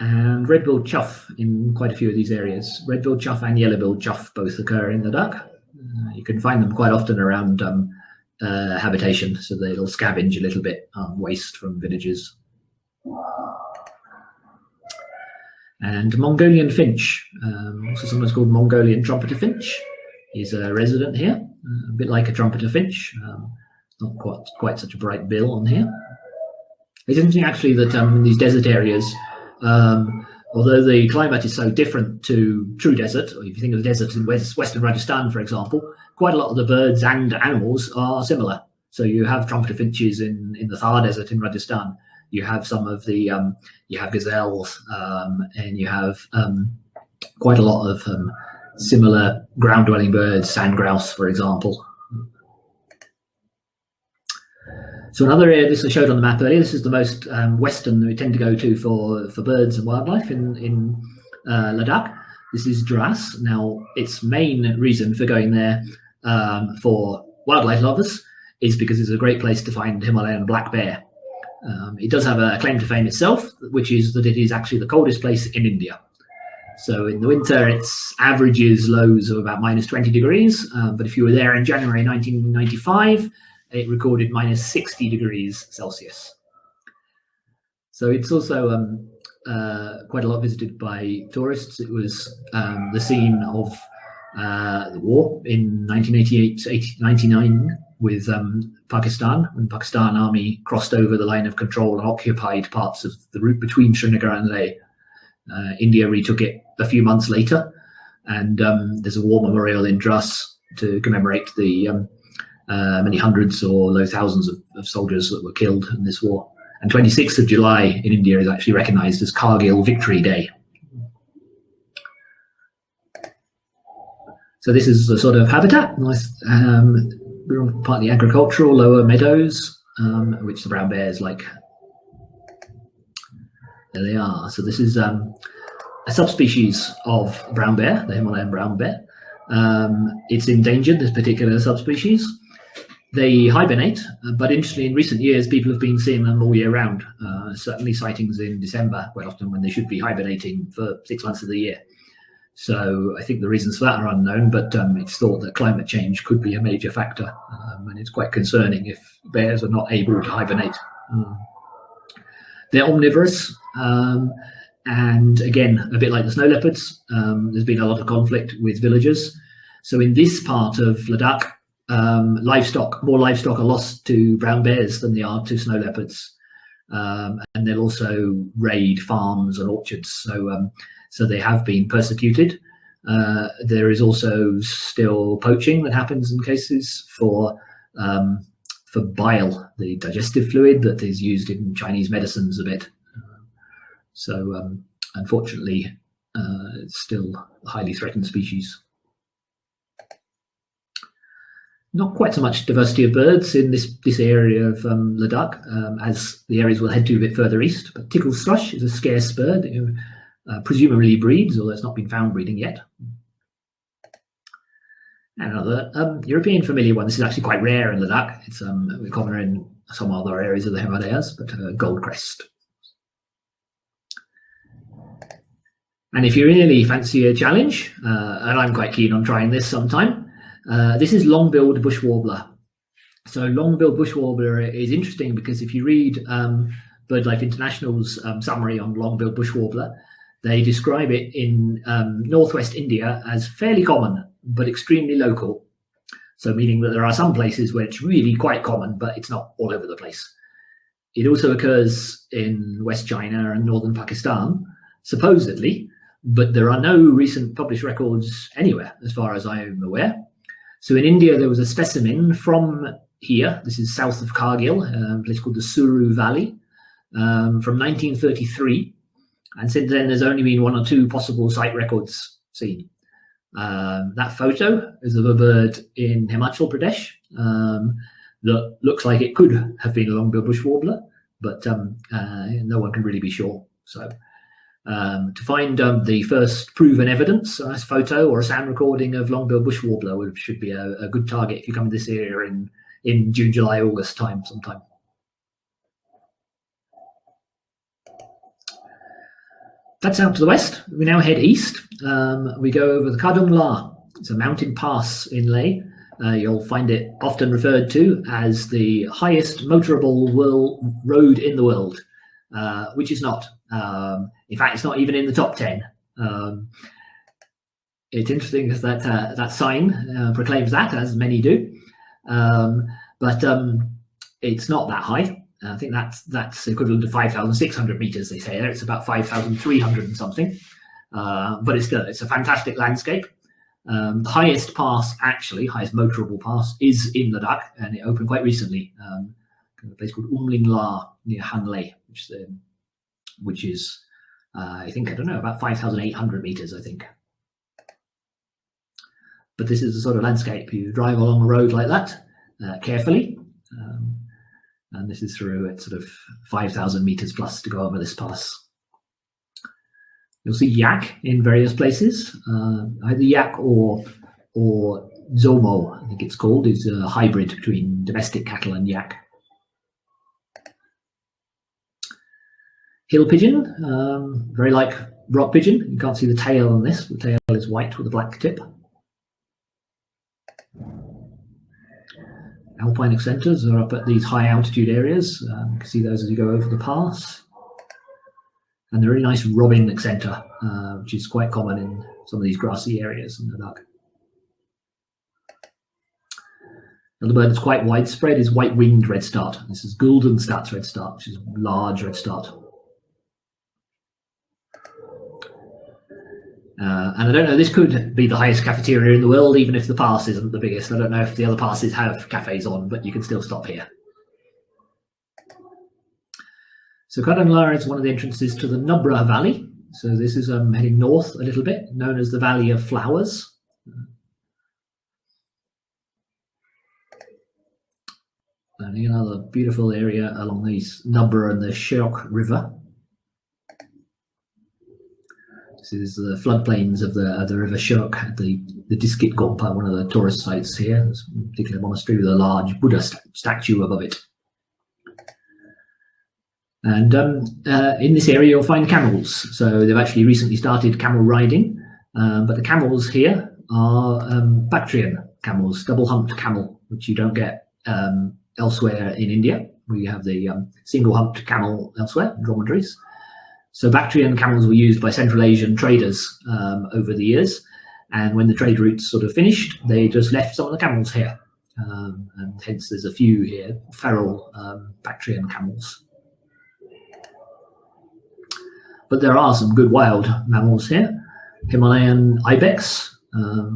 And red-billed chough in quite a few of these areas. Red-billed chough and yellow-billed chough both occur in Ladakh. You can find them quite often around habitation, so they'll scavenge a little bit waste from villages. And Mongolian finch, also sometimes called Mongolian trumpeter finch, is a resident here, a bit like a trumpeter finch. Not quite such a bright bill on here. It's interesting actually that in these desert areas, although the climate is so different to true desert, or if you think of the desert in western Rajasthan, for example, quite a lot of the birds and animals are similar. So you have trumpeter finches in the Thar Desert in Rajasthan. You have some of the, you have gazelles, and you have quite a lot of similar ground-dwelling birds, sand grouse, for example. So another area, this I showed on the map earlier, this is the most western that we tend to go to for birds and wildlife in Ladakh. This is Dras. Now, its main reason for going there for wildlife lovers is because it's a great place to find Himalayan black bear. It does have a claim to fame itself, which is that it is actually the coldest place in India. So in the winter, its averages lows of about -20 degrees. But if you were there in January 1995, it recorded -60 degrees Celsius. So it's also quite a lot visited by tourists. It was the scene of the war in 1988-99 with Pakistan, when the Pakistan army crossed over the line of control and occupied parts of the route between Srinagar and Leh. India retook it a few months later, and there's a war memorial in Dras to commemorate the many hundreds or low thousands of soldiers that were killed in this war. And 26th of July in India is actually recognized as Kargil Victory Day. So this is the sort of habitat, nice, partly agricultural, lower meadows, which the brown bears like. There they are. So this is a subspecies of brown bear, the Himalayan brown bear. It's endangered, this particular subspecies. They hibernate, but interestingly, in recent years, people have been seeing them all year round. Certainly sightings in December, quite often when they should be hibernating for 6 months of the year. So I think the reasons for that are unknown, but it's thought that climate change could be a major factor, and it's quite concerning if bears are not able to hibernate. They're omnivorous, and again, a bit like the snow leopards, there's been a lot of conflict with villagers. So in this part of Ladakh, more livestock are lost to brown bears than they are to snow leopards, and they'll also raid farms and orchards. So they have been persecuted. There is also still poaching that happens in cases for bile, the digestive fluid that is used in Chinese medicines a bit. So unfortunately, it's still a highly threatened species. Not quite so much diversity of birds in this area of Ladakh, as the areas we'll head to a bit further east. But tickled thrush is a scarce bird who presumably breeds, although it's not been found breeding yet. And another European familiar one. This is actually quite rare in Ladakh. It's commoner in some other areas of the Himalayas, but goldcrest. And if you really fancy a challenge, and I'm quite keen on trying this sometime, this is long-billed bush warbler. So long-billed bush warbler is interesting because if you read BirdLife International's summary on long-billed bush warbler, they describe it in northwest India as fairly common, but extremely local. So meaning that there are some places where it's really quite common, but it's not all over the place. It also occurs in West China and northern Pakistan, supposedly, but there are no recent published records anywhere, as far as I am aware. So in India, there was a specimen from here. This is south of Kargil, a place called the Suru Valley, from 1933. And since then, there's only been 1 or 2 possible site records seen. That photo is of a bird in Himachal Pradesh that looks like it could have been a long-billed bush warbler, but no one can really be sure. So to find the first proven evidence, a nice photo or a sound recording of long-billed bush warbler should be a good target if you come to this area in June, July, August time sometime. That's out to the west. We now head east. We go over the Kadung La. It's a mountain pass in Leh. You'll find it often referred to as the highest motorable road in the world, which is not. In fact, it's not even in the top 10. It's interesting because that sign proclaims that, as many do, but it's not that high. I think that's equivalent to 5,600 meters. They say there. It's about 5,300 and something, but it's a fantastic landscape. The highest pass, actually, highest motorable pass, is in Ladakh, and it opened quite recently. A place called Umling La near Hanley, which is I think, I don't know, about 5,800 meters, I think. But this is the sort of landscape. You drive along a road like that carefully, and this is through at sort of 5,000 meters plus to go over this pass. You'll see yak in various places. Either yak or zomo, I think it's called, is a hybrid between domestic cattle and yak. Hill pigeon, very like rock pigeon. You can't see the tail on this. The tail is white with a black tip. Alpine accenters are up at these high altitude areas. You can see those as you go over the pass. And the really nice robin accenter, which is quite common in some of these grassy areas in Ladakh. Another bird that's quite widespread is white-winged redstart. This is Guldenstadt's redstart, which is a large redstart. And I don't know, this could be the highest cafeteria in the world, even if the pass isn't the biggest. I don't know if the other passes have cafes on, but you can still stop here. So Kadung La is one of the entrances to the Nubra Valley. So this is heading north a little bit, known as the Valley of Flowers. And another beautiful area along these Nubra and the Shyok River. This is the floodplains of the River Shyok, the Diskit Gompa, one of the tourist sites here. There's a particular monastery with a large Buddha statue above it. And in this area, you'll find camels. So they've actually recently started camel riding, but the camels here are Bactrian camels, double-humped camel, which you don't get elsewhere in India. We have the single-humped camel elsewhere, dromedaries. So Bactrian camels were used by Central Asian traders over the years, and when the trade routes sort of finished, they just left some of the camels here, and hence there's a few here, feral Bactrian camels. But there are some good wild mammals here. Himalayan ibex,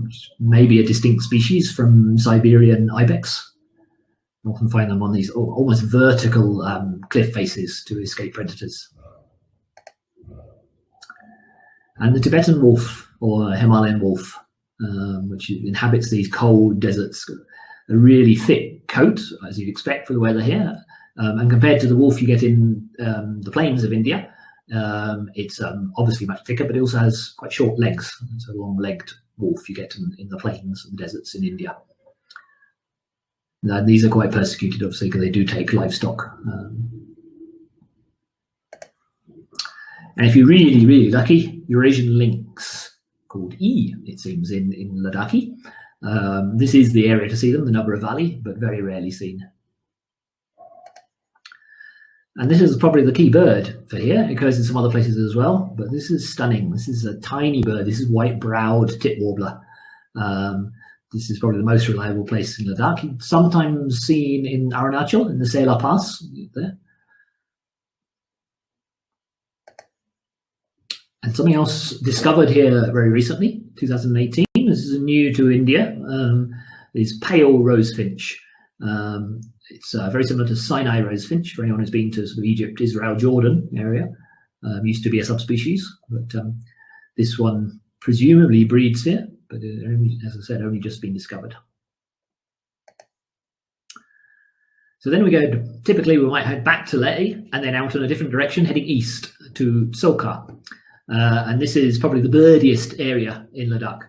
which may be a distinct species from Siberian ibex. You often find them on these almost vertical cliff faces to escape predators. And the Tibetan wolf, or Himalayan wolf, which inhabits these cold deserts. a really thick coat, as you'd expect for the weather here. And compared to the wolf you get in the plains of India, it's obviously much thicker, but it also has quite short legs. It's a long-legged wolf you get in the plains and deserts in India. Now, these are quite persecuted, obviously, because they do take livestock. And if you're really, really lucky, Eurasian lynx, called E, it seems, in Ladakh. This is the area to see them, the Nubra Valley, but very rarely seen. And this is probably the key bird for here. It goes in some other places as well, but this is stunning. This is a tiny bird. This is white-browed tit warbler. This is probably the most reliable place in Ladakh. Sometimes seen in Arunachal, in the Sela Pass, there. And something else discovered here very recently, 2018, this is new to India, is pale rosefinch. It's very similar to Sinai rosefinch, for anyone who's been to sort of Egypt, Israel, Jordan area. Used to be a subspecies, but this one presumably breeds here, but only, as I said, only just been discovered. So then we go, typically we might head back to Leh and then out in a different direction, heading east to Soka. And this is probably the birdiest area in Ladakh.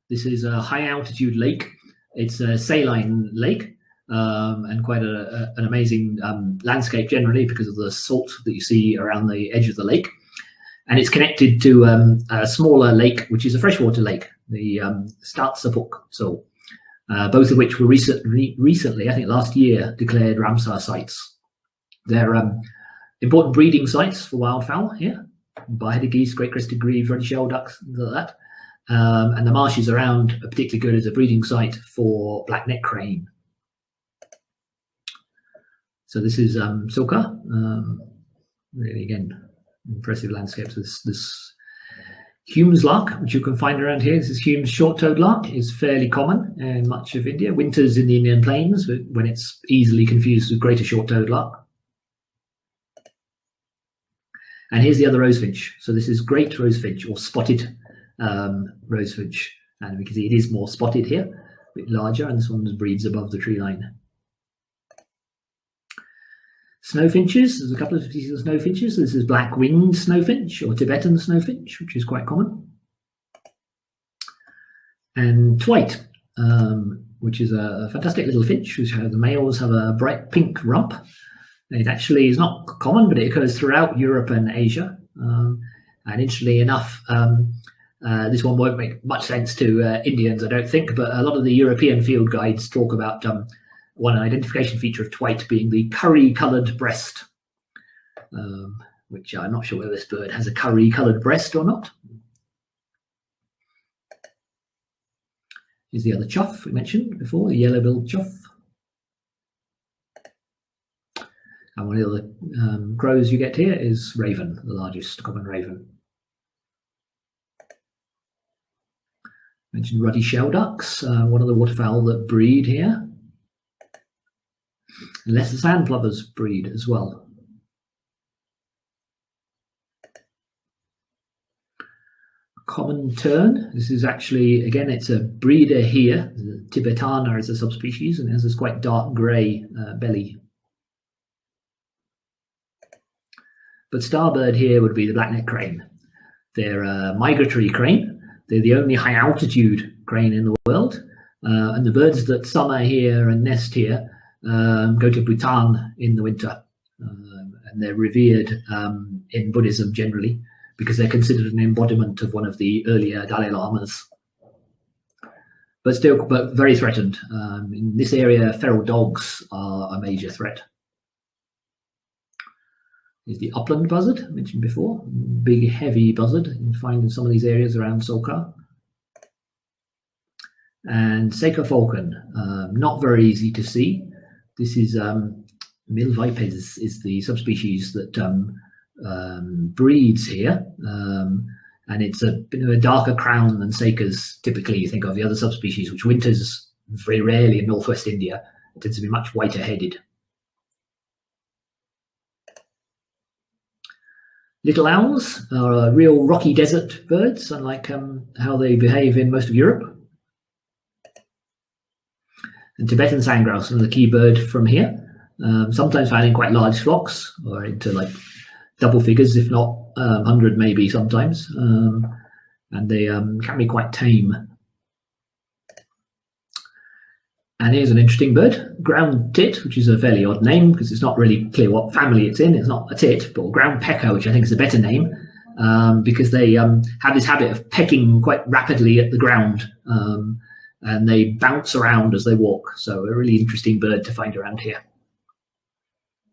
This is a high altitude lake. It's a saline lake and quite an amazing landscape generally because of the salt that you see around the edge of the lake. And it's connected to a smaller lake, which is a freshwater lake, the Statsapuk. So both of which were recently, I think last year, declared Ramsar sites. They're important breeding sites for wildfowl here. Bar-headed geese, great crested grebes, ruddy-shelled ducks, things like that. And the marshes around are particularly good as a breeding site for black-necked crane. So this is Soka. Really, again, impressive landscapes. This Hume's lark, which you can find around here, this is Hume's short-toed lark, is fairly common in much of India. Winters in the Indian plains, when it's easily confused with greater short-toed lark. And here's the other rosefinch. So this is great rosefinch or spotted rosefinch. And we can see it is more spotted here, a bit larger, and this one breeds above the tree line. Snowfinches, there's a couple of species of snowfinches. This is black-winged snowfinch or Tibetan snowfinch, which is quite common. And twite, which is a fantastic little finch, which the males have a bright pink rump. It actually is not common, but it occurs throughout Europe and Asia. And interestingly enough, this one won't make much sense to Indians, I don't think, but a lot of the European field guides talk about one identification feature of twite being the curry-coloured breast, which I'm not sure whether this bird has a curry-coloured breast or not. Here's the other chough we mentioned before, the yellow-billed chough. And one of the other crows you get here is raven, the largest common raven. Mentioned ruddy shell ducks, one of the waterfowl that breed here. And lesser sand plovers breed as well. Common tern, this is actually, again, it's a breeder here. The Tibetana is a subspecies and it has this quite dark grey belly. But starbird here would be the black-necked crane. They're a migratory crane. They're the only high-altitude crane in the world. And the birds that summer here and nest here go to Bhutan in the winter. And they're revered in Buddhism generally because they're considered an embodiment of one of the earlier Dalai Lamas. But very threatened. In this area, feral dogs are a major threat. Is the upland buzzard, I mentioned before, big heavy buzzard you can find in some of these areas around Soka. And Seika falcon, not very easy to see. This is Milvipes is the subspecies that breeds here, and it's a bit of a darker crown than Seikas typically you think of, the other subspecies, which winters very rarely in northwest India. It tends to be much whiter headed. Little owls are real rocky desert birds, unlike how they behave in most of Europe. And Tibetan sandgrouse, another key bird from here, sometimes found in quite large flocks or into like double figures, if not 100 maybe sometimes, and they can be quite tame. And here's an interesting bird, ground tit, which is a fairly odd name because it's not really clear what family it's in. It's not a tit, but ground pecker, which I think is a better name, because they have this habit of pecking quite rapidly at the ground, and they bounce around as they walk. So a really interesting bird to find around here.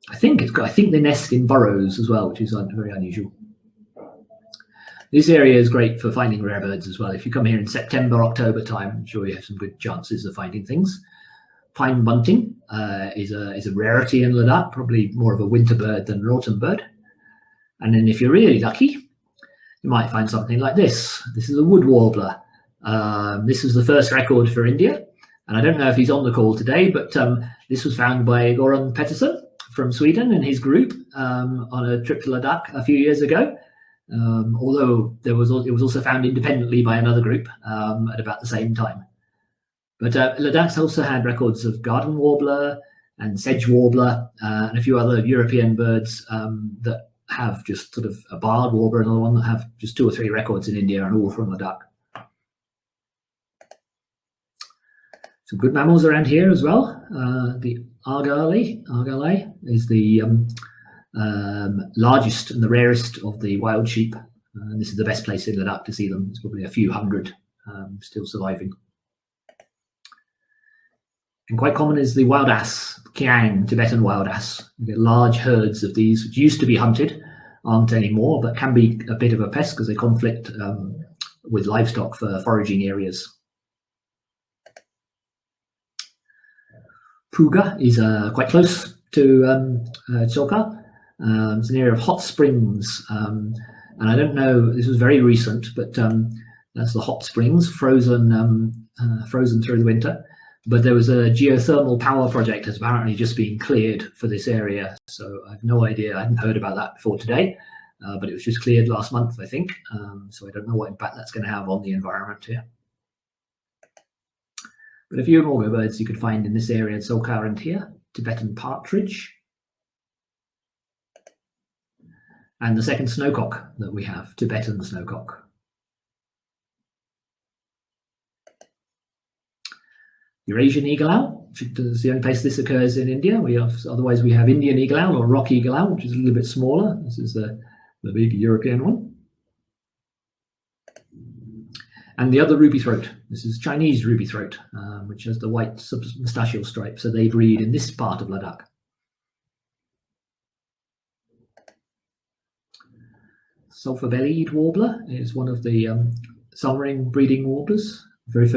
I think they nest in burrows as well, which is very unusual. This area is great for finding rare birds as well. If you come here in September, October time, I'm sure you have some good chances of finding things. Pine bunting is a rarity in Ladakh, probably more of a winter bird than an autumn bird. And then if you're really lucky, you might find something like this. This is a wood warbler. This was the first record for India. And I don't know if he's on the call today, but this was found by Goran Pettersson from Sweden and his group on a trip to Ladakh a few years ago. Although it was also found independently by another group at about the same time. But Ladakh's also had records of garden warbler and sedge warbler and a few other European birds that have just sort of a barred warbler, another one that have just 2 or 3 records in India, and all from Ladakh. Some good mammals around here as well. The Aggarwal is the largest and the rarest of the wild sheep. And this is the best place in Ladakh to see them. There's probably a few hundred still surviving. And quite common is the wild ass, Kiang, Tibetan wild ass. You get large herds of these, which used to be hunted, aren't anymore, but can be a bit of a pest because they conflict with livestock for foraging areas. Puga is quite close to Tsoka. It's an area of hot springs, and I don't know, this was very recent, but that's the hot springs, frozen through the winter. But there was a geothermal power project that's apparently just been cleared for this area. So I have no idea. I hadn't heard about that before today, but it was just cleared last month, I think. So I don't know what impact that's going to have on the environment here. But a few more birds you could find in this area in Tsoka and here. Tibetan partridge. And the second snowcock that we have, Tibetan snowcock. Eurasian eagle owl, which is the only place this occurs in India. Otherwise we have Indian eagle owl or rock eagle owl, which is a little bit smaller. This is the big European one. And the other ruby throat. This is Chinese ruby throat, which has the white moustachial stripe. So they breed in this part of Ladakh. Sulphur-bellied warbler is one of the summering breeding warblers. Very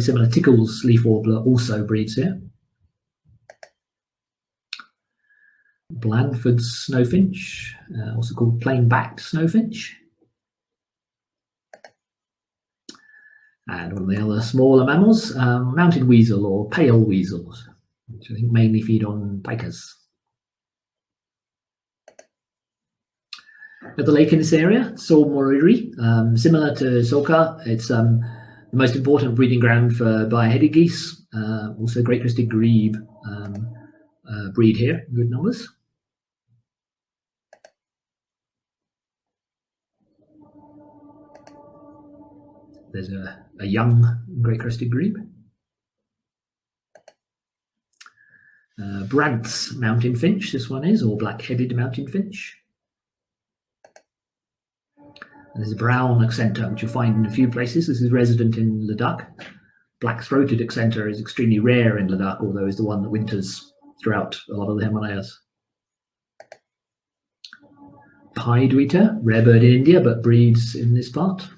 similar. Tickle's leaf warbler also breeds here. Blandford's snowfinch, also called plain-backed snowfinch. And one of the other smaller mammals, mountain weasel or pale weasels, which I think mainly feed on pikas. At the lake in this area, Sol Moriri, similar to Tsoka, it's the most important breeding ground for bare-headed geese. Also great crested grebe breed here in good numbers. There's a young great crested grebe. Brandt's mountain finch, this one is, or black-headed mountain finch. And there's a brown accenter, which you'll find in a few places. This is resident in Ladakh. Black-throated accenter is extremely rare in Ladakh, although is the one that winters throughout a lot of the Himalayas. Pied wheater, rare bird in India, but breeds in this part.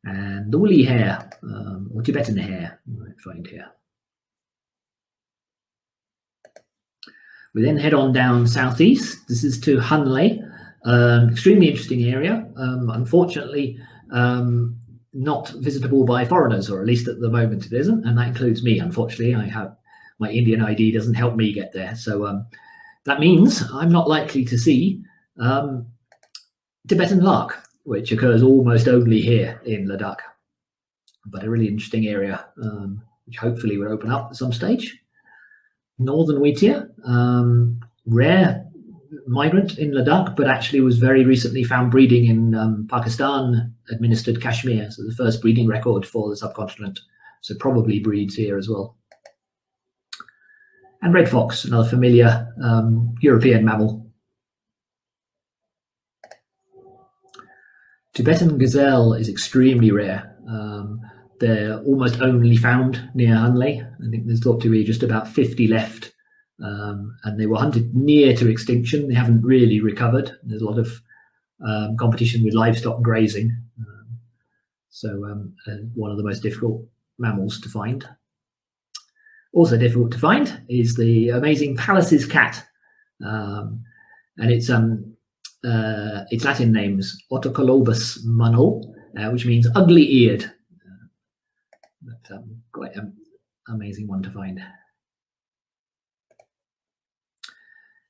And the woolly hare, or Tibetan hare, you might find here. We then head on down southeast. This is to Hanle, extremely interesting area. Unfortunately, not visitable by foreigners, or at least at the moment it isn't, and that includes me. Unfortunately, I have my Indian ID doesn't help me get there, so that means I'm not likely to see Tibetan lark, which occurs almost only here in Ladakh. but a really interesting area, which hopefully will open up at some stage. Northern wheatear, rare migrant in Ladakh, but actually was very recently found breeding in Pakistan-administered Kashmir, so the first breeding record for the subcontinent. So probably breeds here as well. And red fox, another familiar European mammal. Tibetan gazelle is extremely rare. They're almost only found near Hunley. I think there's thought to be just about 50 left. And they were hunted near to extinction. They haven't really recovered. There's a lot of competition with livestock grazing. So one of the most difficult mammals to find. Also difficult to find is the amazing Pallas's cat. And its Latin name's Otocolobus munhall, which means ugly-eared. But quite an amazing one to find.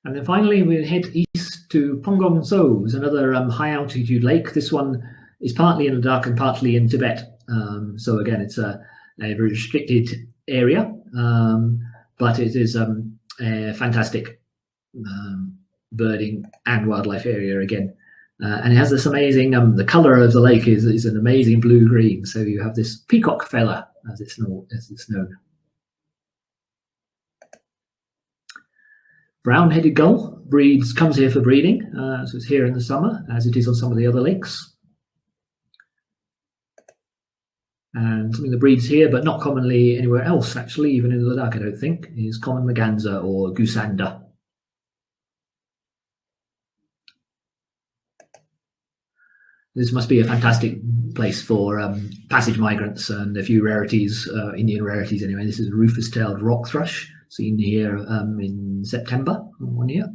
And then finally, we'll head east to Pongong So, another high-altitude lake. This one is partly in Ladakh and partly in Tibet. So again, it's a very restricted area, but it is a fantastic birding and wildlife area again. And it has this amazing, the color of the lake is an amazing blue-green. So you have this peacock feather, as it's known. Brown-headed gull comes here for breeding, so it's here in the summer, as it is on some of the other lakes. And something that breeds here, but not commonly anywhere else, actually, even in Ladakh, I don't think, is common merganser or goosander. This must be a fantastic place for passage migrants and a few rarities, Indian rarities anyway. This is a rufous-tailed rock thrush, seen here in September, 1 year.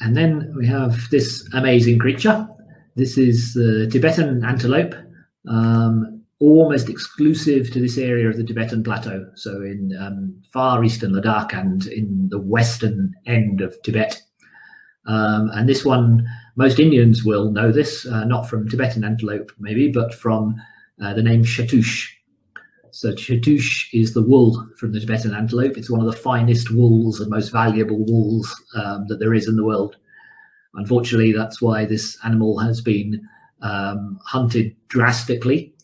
And then we have this amazing creature. This is the Tibetan antelope, almost exclusive to this area of the Tibetan plateau. So in far eastern Ladakh and in the western end of Tibet. And this one, most Indians will know this, not from Tibetan antelope maybe, but from the name chatouche. So chatouche is the wool from the Tibetan antelope. It's one of the finest wools and most valuable wools that there is in the world. Unfortunately, that's why this animal has been hunted drastically.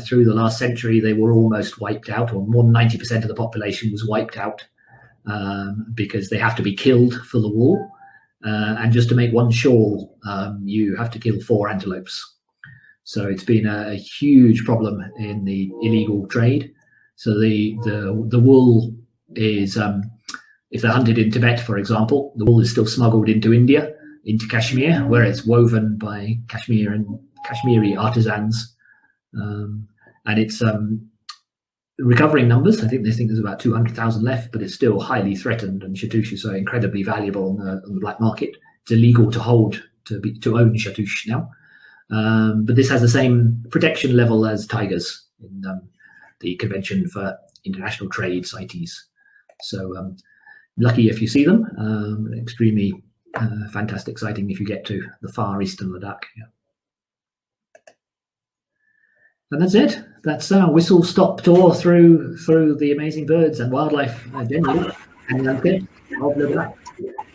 Through the last century, they were almost wiped out, or more than 90% of the population was wiped out because they have to be killed for the wool. And just to make one shawl, you have to kill 4 antelopes. So it's been a huge problem in the illegal trade. So the wool is, if they're hunted in Tibet, for example, the wool is still smuggled into India, into Kashmir, where it's woven by Kashmiri artisans. And it's recovering numbers. I think they think there's about 200,000 left, but it's still highly threatened, and chatouches are incredibly valuable on the black market. It's illegal to own chatouche now. But this has the same protection level as tigers in the Convention for International Trade CITES. So lucky if you see them, extremely fantastic sighting if you get to the far eastern Ladakh. Yeah. And that's it. That's our whistle-stop tour through the amazing birds and wildlife generally, and landscape of Ladakh.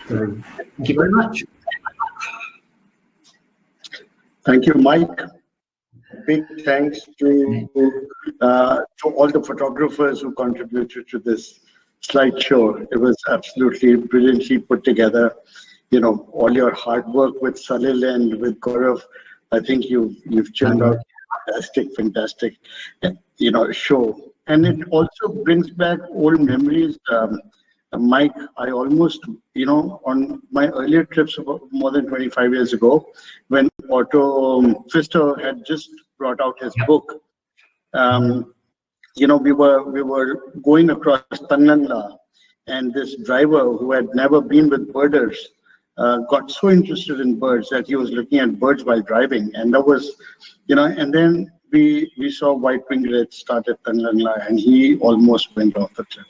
So thank you very much. Thank you, Mike. Big thanks to all the photographers who contributed to this slideshow. It was absolutely brilliantly put together. You know, all your hard work with Salil and with Gaurav, I think you've churned out fantastic, show. And it also brings back old memories. Mike, I almost, on my earlier trips about more than 25 years ago, when Otto Pfister had just brought out his book, we were going across Tanlangla, and this driver who had never been with birders got so interested in birds that he was looking at birds while driving. And that was, and then we saw white ringlet start at Tanlangla, and he almost went off the cliff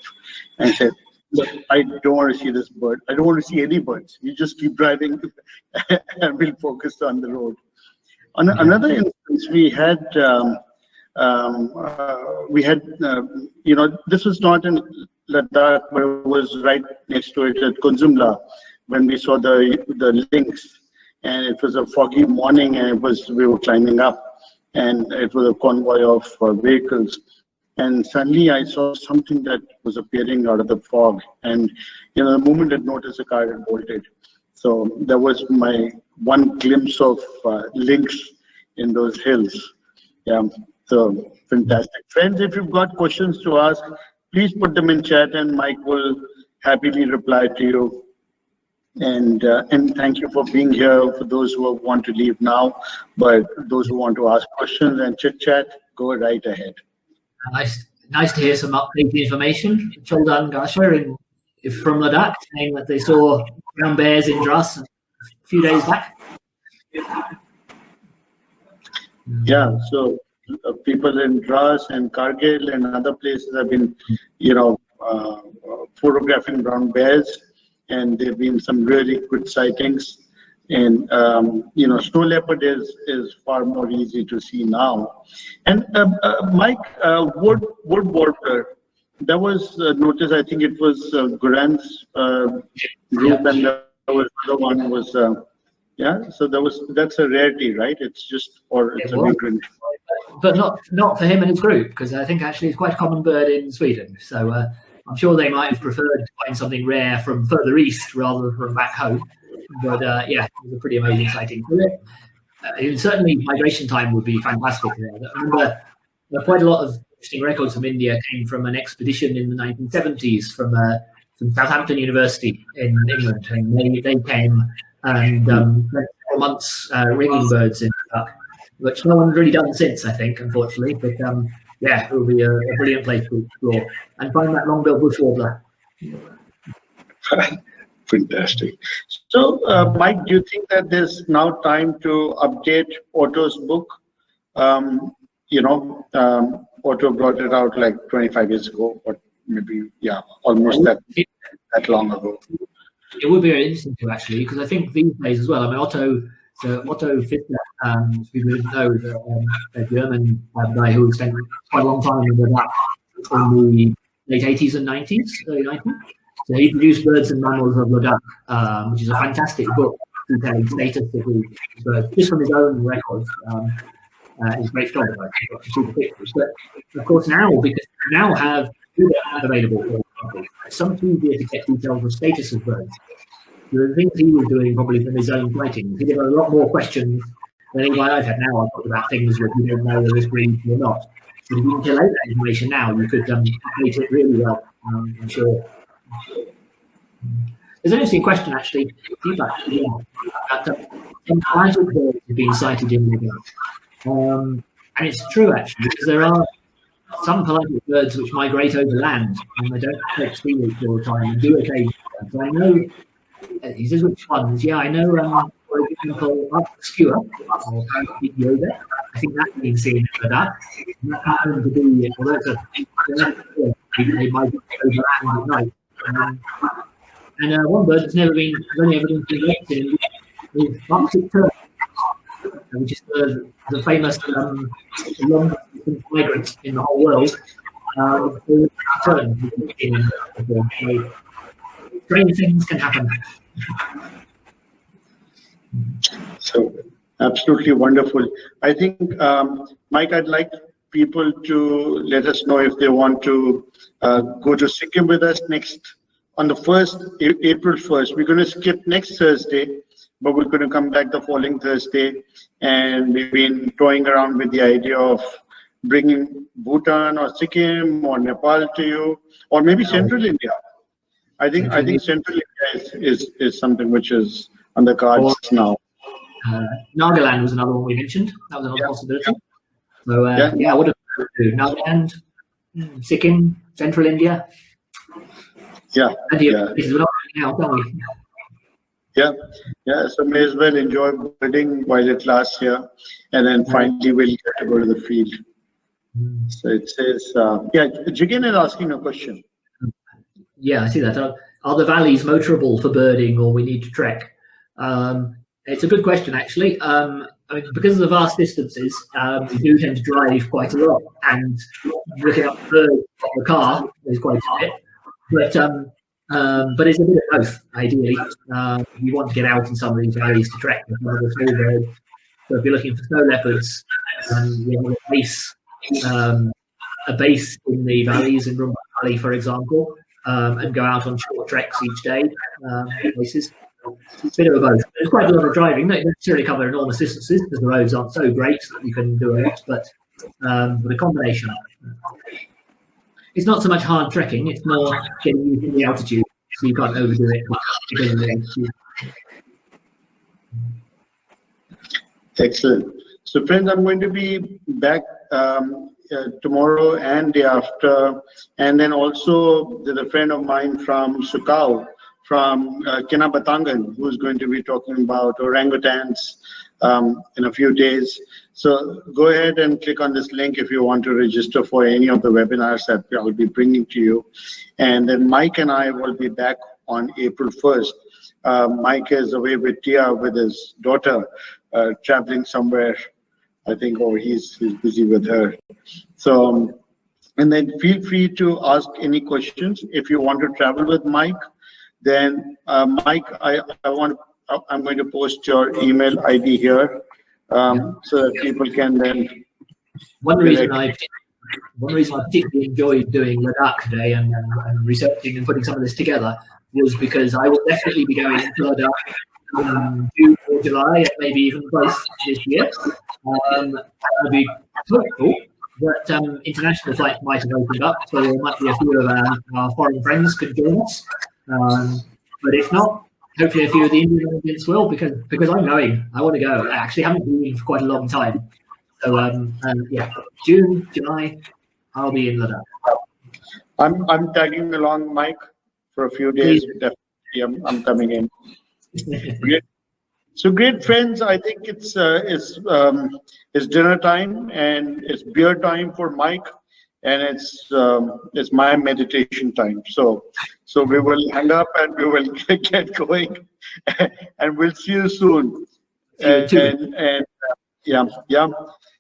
and said, "Look, I don't want to see this bird. I don't want to see any birds. You just keep driving and we'll focus on the road." Another instance, this was not in Ladakh, but it was right next to it at Kunzumla when we saw the lynx, and it was a foggy morning, and we were climbing up, and it was a convoy of vehicles, and suddenly I saw something that was appearing out of the fog, and the moment I noticed, the car had bolted. So that was my one glimpse of lynx in those hills. Yeah, so fantastic. Friends, if you've got questions to ask, please put them in chat and Mike will happily reply to you. And thank you for being here. For those who want to leave now, but those who want to ask questions and chit chat, go right ahead. Nice to hear some updated information. Choldan Gasher from Ladakh saying that they saw brown bears in Dras a few days back. Yeah, so people in Dras and Kargil and other places have been, photographing brown bears, and there have been some really good sightings. And snow leopard is far more easy to see now. And Mike, wood warbler, that was noticed. I think it was Guran's group, and there was another one was So that's a rarity, right? It's just it's a migrant. But not for him and his group, because I think actually it's quite a common bird in Sweden. So I'm sure they might have preferred to find something rare from further east rather than from back home. But it was a pretty amazing sighting. Certainly, migration time would be fantastic there. I remember quite a lot of interesting records from India came from an expedition in the 1970s from Southampton University in England, and they came and spent 4 months ringing birds in Ladakh, which no one's really done since, I think, unfortunately. But it will be a brilliant place to explore and find that long-billed bush warbler. Fantastic. So, Mike, do you think that there's now time to update Otto's book? Otto brought it out like 25 years ago, or maybe, almost that long ago. It would be very interesting to actually, because I think these days as well, I mean, Otto Fitzner, people didn't know, a German guy who spent quite a long time in Ladakh in the late 80s and 90s, early 90s. So he produced Birds and Mammals of Ladakh, which is a fantastic book detailing status of these birds, just from his own records. He's a great photographer. He's got some super pictures. But of course now, because we now have available for people, it's so much easier to get details of status of birds. The things he was doing probably from his own writing, he did a lot more questions than anybody I've had now. I've talked about things where you don't know whether this breeds or not. But if you can collate that information now, you could update it really well, I'm sure. There's an interesting question actually. That some pelagic birds have been sighted in Ladakh. And it's true actually, because there are some pelagic birds which migrate over land and they don't take sea routes all the time and do occasionally. So I know, he says which ones, I know, for example, Skewer or Yoga. I think that's been seen in Ladakh. And that happens to be, although they migrate over land at night. And one bird that's only ever been collected is Arctic tern, which is the famous long migrant in the whole world. Tern. So strange things can happen. So absolutely wonderful. I think, Mike, I'd like people to let us know if they want to go to Sikkim with us on the April 1st. We're going to skip next Thursday, but we're going to come back the following Thursday. And we've been toying around with the idea of bringing Bhutan or Sikkim or Nepal to you, or maybe Central India. I think Central India is something which is on the cards now. Nagaland was another one we mentioned. That was another possibility. So what do we do? Nagaland, Sikkim, Central India. Yeah. So may as well enjoy birding while it lasts here, and then finally we'll get to go to the field. So it says, Jigen is asking a question. Yeah, I see that. Are the valleys motorable for birding, or we need to trek? It's a good question, actually. I mean, because of the vast distances, we do tend to drive quite a lot, and looking up birds on the car is quite a bit. But it's a bit of both, ideally. You want to get out in some of these valleys to trek with some of the small birds. So if you're looking for snow leopards, you have a base in the valleys in Rumba Valley, for example, and go out on short treks each day. Places. Bit of a both. There's quite a lot of driving. They don't necessarily cover enormous distances because the roads aren't so great that you can do a lot, but a combination. It's not so much hard trekking, it's more getting used to the altitude, so you can't overdo it because of the altitude. Excellent. So friends, I'm going to be back tomorrow and day after, and then also there's a friend of mine from Sukau, from Kinabatangan, who's going to be talking about orangutans in a few days. So go ahead and click on this link if you want to register for any of the webinars that I'll be bringing to you. And then Mike and I will be back on April 1st. Mike is away with Tia, with his daughter, traveling somewhere, I think, or he's busy with her. So, and then feel free to ask any questions. If you want to travel with Mike, then Mike, I'm going to post your email ID here, so that people can then. One reason I particularly enjoyed doing Ladakh today and researching and putting some of this together was because I will definitely be going to Ladakh in June or July, maybe even both this year. I'll be hopeful that international flights might have opened up, so there might be a few of our foreign friends could join us. But if not, hopefully a few of the Indian audience will, because I'm going. I want to go. I actually haven't been for quite a long time. So yeah, June, July, I'll be in Ladakh. I'm tagging along, Mike, for a few days. Definitely, I'm coming in. Great. So great, friends. I think it's dinner time and it's beer time for Mike, and it's my meditation time. So we will hang up and we will get going, and we'll see you soon. And yeah.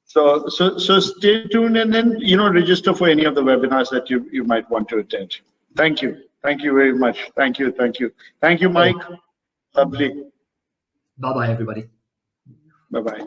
So stay tuned, and then register for any of the webinars that you might want to attend. Thank you very much. Thank you, Mike. Lovely. Bye bye, everybody. Bye bye.